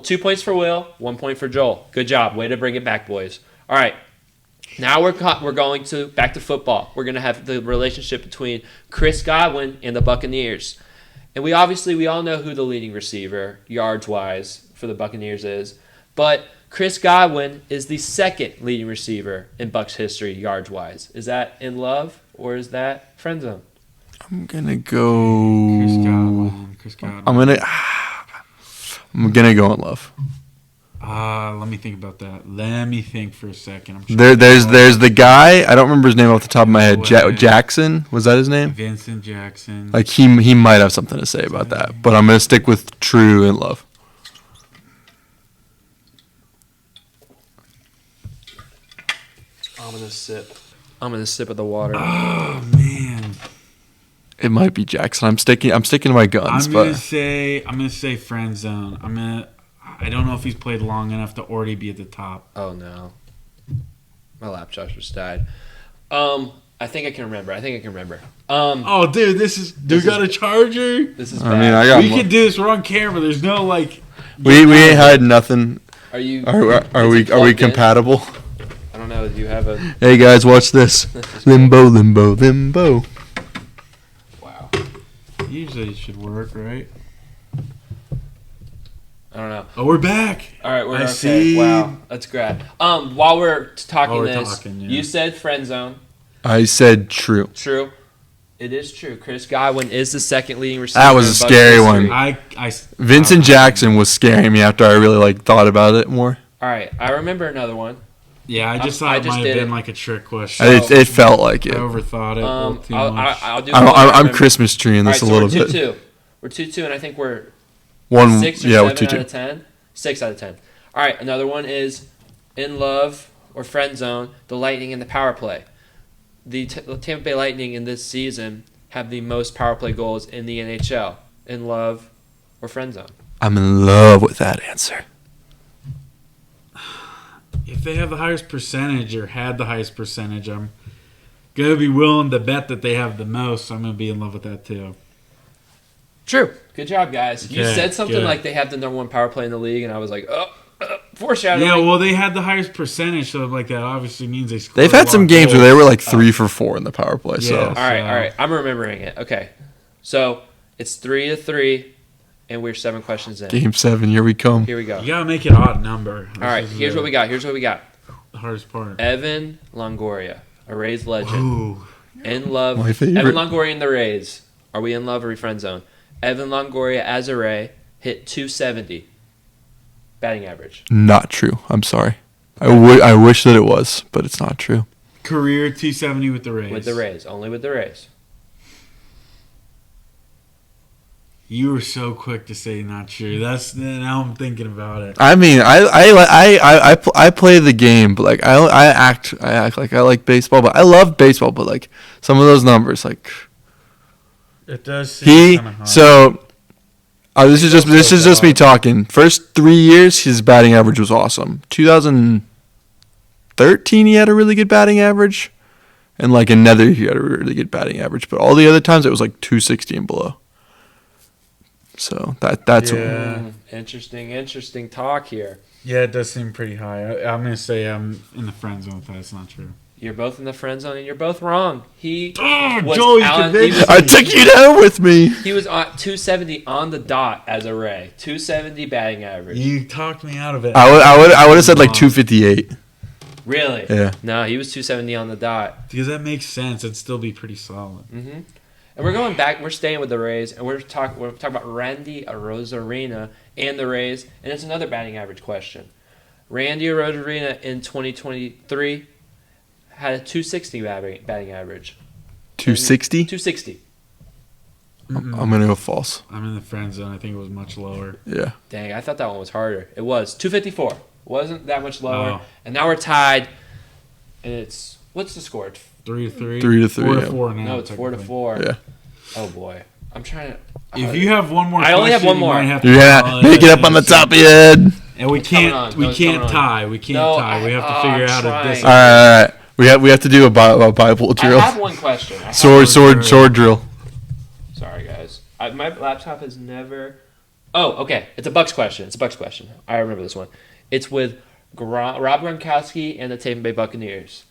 2 points for Will, 1 point for Joel. Good job, way to bring it back, boys. All right, now we're going to back to football. We're gonna have the relationship between Chris Godwin and the Buccaneers, and we all know who the leading receiver yards wise for the Buccaneers is, but Chris Godwin is the second leading receiver in Bucs history, yards wise. Is that in love or is that friend zone? I'm gonna go. Chris Godwin. I'm gonna go in love. Let me think about that. Let me think for a second. I'm There's the guy. I don't remember his name off the top of my head. No way. Jackson, was that his name? Vincent Jackson. Like he might have something to say about that. But I'm gonna stick with true and love. I'm gonna sip of the water. Oh man. It might be Jackson. I'm sticking to my guns. I'm gonna say friend zone. I don't know if he's played long enough to already be at the top. Oh no, my laptop just died. I think I can remember. Oh dude, we got a charger? This is I bad. mean, I got. We could do this. We're on camera. There's no like. We ain't hiding nothing. Are you? Are is we it plugged in? compatible? I don't know. Do you have a? Hey guys, watch this. Limbo, limbo, limbo. Wow. Usually it should work, right? I don't know. Oh, we're back. All right, we're I okay. see. Wow, that's great. While we're talking While we're this, talking, yeah. you said friend zone. I said true. True. It is true. Chris Godwin is the second leading receiver. That was a in Bucs scary history. one. Vincent Jackson was scaring me after I really thought about it more. All right, I remember another one. Yeah, I just thought I it just might did have been it. like a trick question. It felt like I it. overthought it a little too much. I'll do. I'm Christmas treeing All right, this so a little we're bit. 2-2. We're 2-2, and I think we're One, 6 or yeah, 7 we're 2-2. out of 10. 6 out of 10. All right, another one is in love or friend zone, the Lightning and the power play. The Tampa Bay Lightning in this season have the most power play goals in the NHL. In love or friend zone? I'm in love with that answer. If they have the highest percentage or had the highest percentage, I'm going to be willing to bet that they have the most. So I'm going to be in love with that too. True. Good job, guys. You Okay, said something good. like they have the number 1 power play in the league, and I was like, foreshadowing. Yeah, well, they had the highest percentage, so like that obviously means they scored They've a had lot some of games where goals. they were like 3 for 4 in the power play. So Yeah. All right. I'm remembering it. Okay. So it's 3-3, and we're 7 questions in. Game 7, here we come. Here we go. You got to make it an odd number. All right, here's what we got. The hardest part. Evan Longoria, a Rays legend. Ooh. In love. My favorite. Evan Longoria and the Rays. Are we in love or are we friend zone? Evan Longoria as a Ray hit .270 batting average. Not true. I'm sorry. I wish that it was, but it's not true. Career 270 with the Rays. With the Rays. Only with the Rays. You were so quick to say not true. Now I'm thinking about it. I mean, I play the game, but like I act like I like baseball, but I love baseball, but like some of those numbers, like It does seem kinda hard. this is just me talking. First 3 years, his batting average was awesome. 2013, he had a really good batting average, and like another, he had a really good batting average. But all the other times, it was like 260 and below. So that's Yeah. Interesting talk here. Yeah, it does seem pretty high. I'm going to say I'm in the friend zone with that. It's not true. You're both in the friend zone, and you're both wrong. He was Joey out- convinced he I took you down with me. He was on 270 on the dot as a Ray. 270 batting average. You talked me out of it. I would have said like 258. Really? Yeah. No, he was 270 on the dot. Because that makes sense. It'd still be pretty solid. Mm-hmm. And we're going back. We're staying with the Rays, and we're talking about Randy Arozarena and the Rays, and it's another batting average question. Randy Arozarena in 2023 had a 260 batting average. 260. 260. I'm gonna go false. I'm in the friend zone. I think it was much lower. Yeah. Dang, I thought that one was harder. It was 254. Wasn't that much lower. Oh. And now we're tied. And it's what's the score? 3-3. 3-3, 4 yeah. 4 now. No, it's 4-4. Yeah. Oh boy, I'm trying to. If you have one more, I only have question, one more. You might have to Yeah. call Make it up on the top of your head. And we What's coming can't. on? No, We it's can't coming on. tie. We can't No, tie. We have to I'm figure out trying. a distance. All right. We have to do a Bible I drill. have one question. I have Sword drill. Sorry, guys. My laptop has never. Oh, okay. It's a Bucks question. I remember this one. It's with Rob Gronkowski and the Tampa Bay Buccaneers.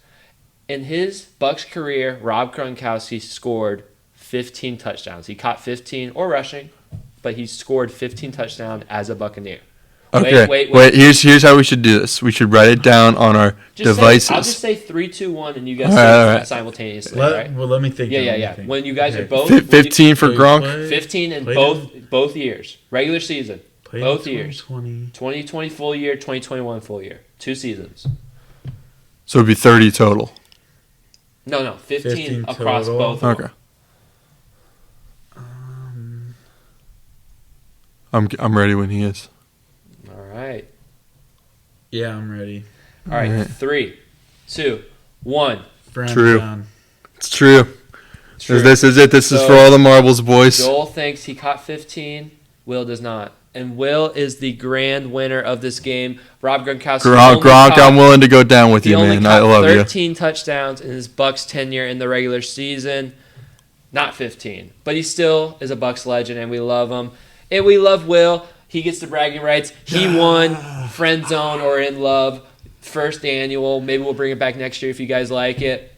In his Bucks career, Rob Gronkowski scored 15 touchdowns. He caught 15 or rushing, but he scored 15 touchdowns as a Buccaneer. Okay. Wait. Here's how we should do this. We should write it down on our devices. I'll just say 3, 2, 1, and you guys All say right, all right. simultaneously. Right? Well, let me think. Yeah. When you guys are both 15 for Gronk. 15 in Played both years, regular season, both years. 2020. 2020 full year, 2021 full year, 2 seasons. So it'd be 30 total. No, 15 15 across total. both. Of them. Okay. I'm ready when he is. All right. Yeah, I'm ready. All right. Alright. 3, 2, 1. Friend True. zone. It's true. True. This is it. This is So- for all the marbles, boys. Joel thinks he caught 15. Will does not. And Will is the grand winner of this game. Rob Gronkowski. Gronk, I'm willing to go down with He you, only man. I caught love you. 13 touchdowns in his Bucks tenure in the regular season. Not 15. But he still is a Bucks legend, and we love him. And we love Will. He gets the bragging rights. He won Friend Zone or In Love, first annual. Maybe we'll bring it back next year if you guys like it.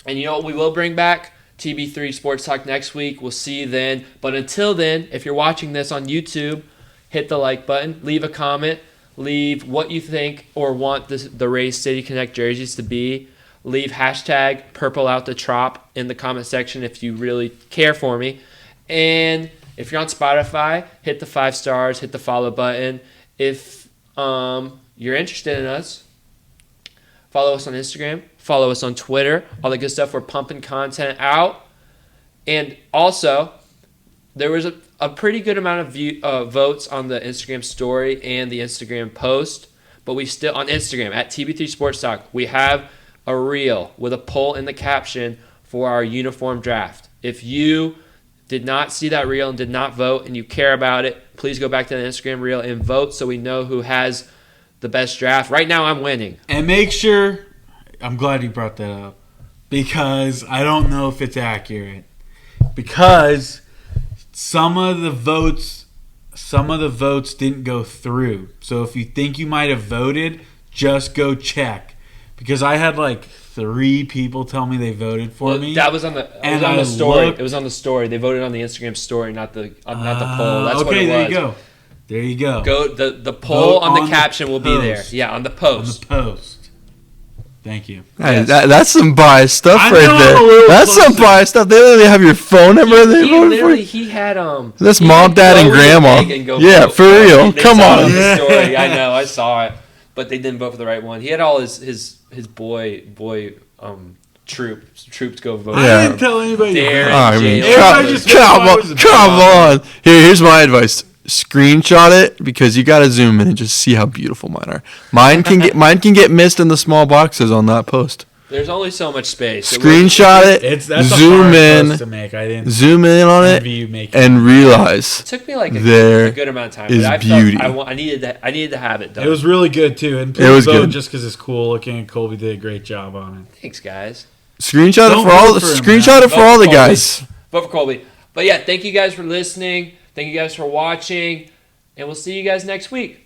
And you know what we will bring back? TB3 Sports Talk next week. We'll see you then. But until then, if you're watching this on YouTube, hit the like button, leave a comment, leave what you think or want the Rays City Connect jerseys to be. Leave hashtag Purple Out the Trop in the comment section if you really care for me. And if you're on Spotify, hit the 5 stars, hit the follow button. If you're interested in us, follow us on Instagram, follow us on Twitter, all the good stuff. We're pumping content out. And also, there was a pretty good amount of votes on the Instagram story and the Instagram post, but we still, on Instagram, at TB3 Sports Talk, we have a reel with a poll in the caption for our uniform draft. If you did not see that reel and did not vote and you care about it, please go back to the Instagram reel and vote so we know who has the best draft. Right now, I'm winning. And make sure, I'm glad you brought that up, because I don't know if it's accurate. Because some of the votes didn't go through. So if you think you might have voted, just go check. Because I had like 3 people tell me they voted for me. That was on the story. It was on the story. They voted on the Instagram story, not the poll. That's okay, what it was. There you go. The poll on the caption will be there. Yeah, on the post. On the post. Thank you. Hey, Yes. that's some biased stuff I right know, there. I'm a little That's some closer. biased stuff. They literally have your phone number. They voted for you. He had That's he mom, could dad, go and with grandma. the pig and go Yeah, vote for it. real. They Come saw it on. the story. I know. I saw it, but they didn't vote for the right one. He had all his boy troops go vote. Yeah. I didn't tell anybody. Darren, I mean, Jalen. Everybody just knew I was a come bad on. Here's my advice. Screenshot it because you got to zoom in and just see how beautiful mine are. Mine can get missed in the small boxes on that post. There's only so much space. Screenshot That's it, a zoom hard in, post to make. I didn't zoom in on envy it, you making and realize It took me like a There good amount of time. is but I beauty. felt I needed to have it done. It was really good too, and It was please vote good. just because it's cool looking. And Colby did a great job on it. Thanks, guys. screenshot it Don't for all vote for him, screenshot man. it for Vote all for the Colby. guys. Vote for Colby. But yeah, thank you guys for listening. Thank you guys for watching, and we'll see you guys next week.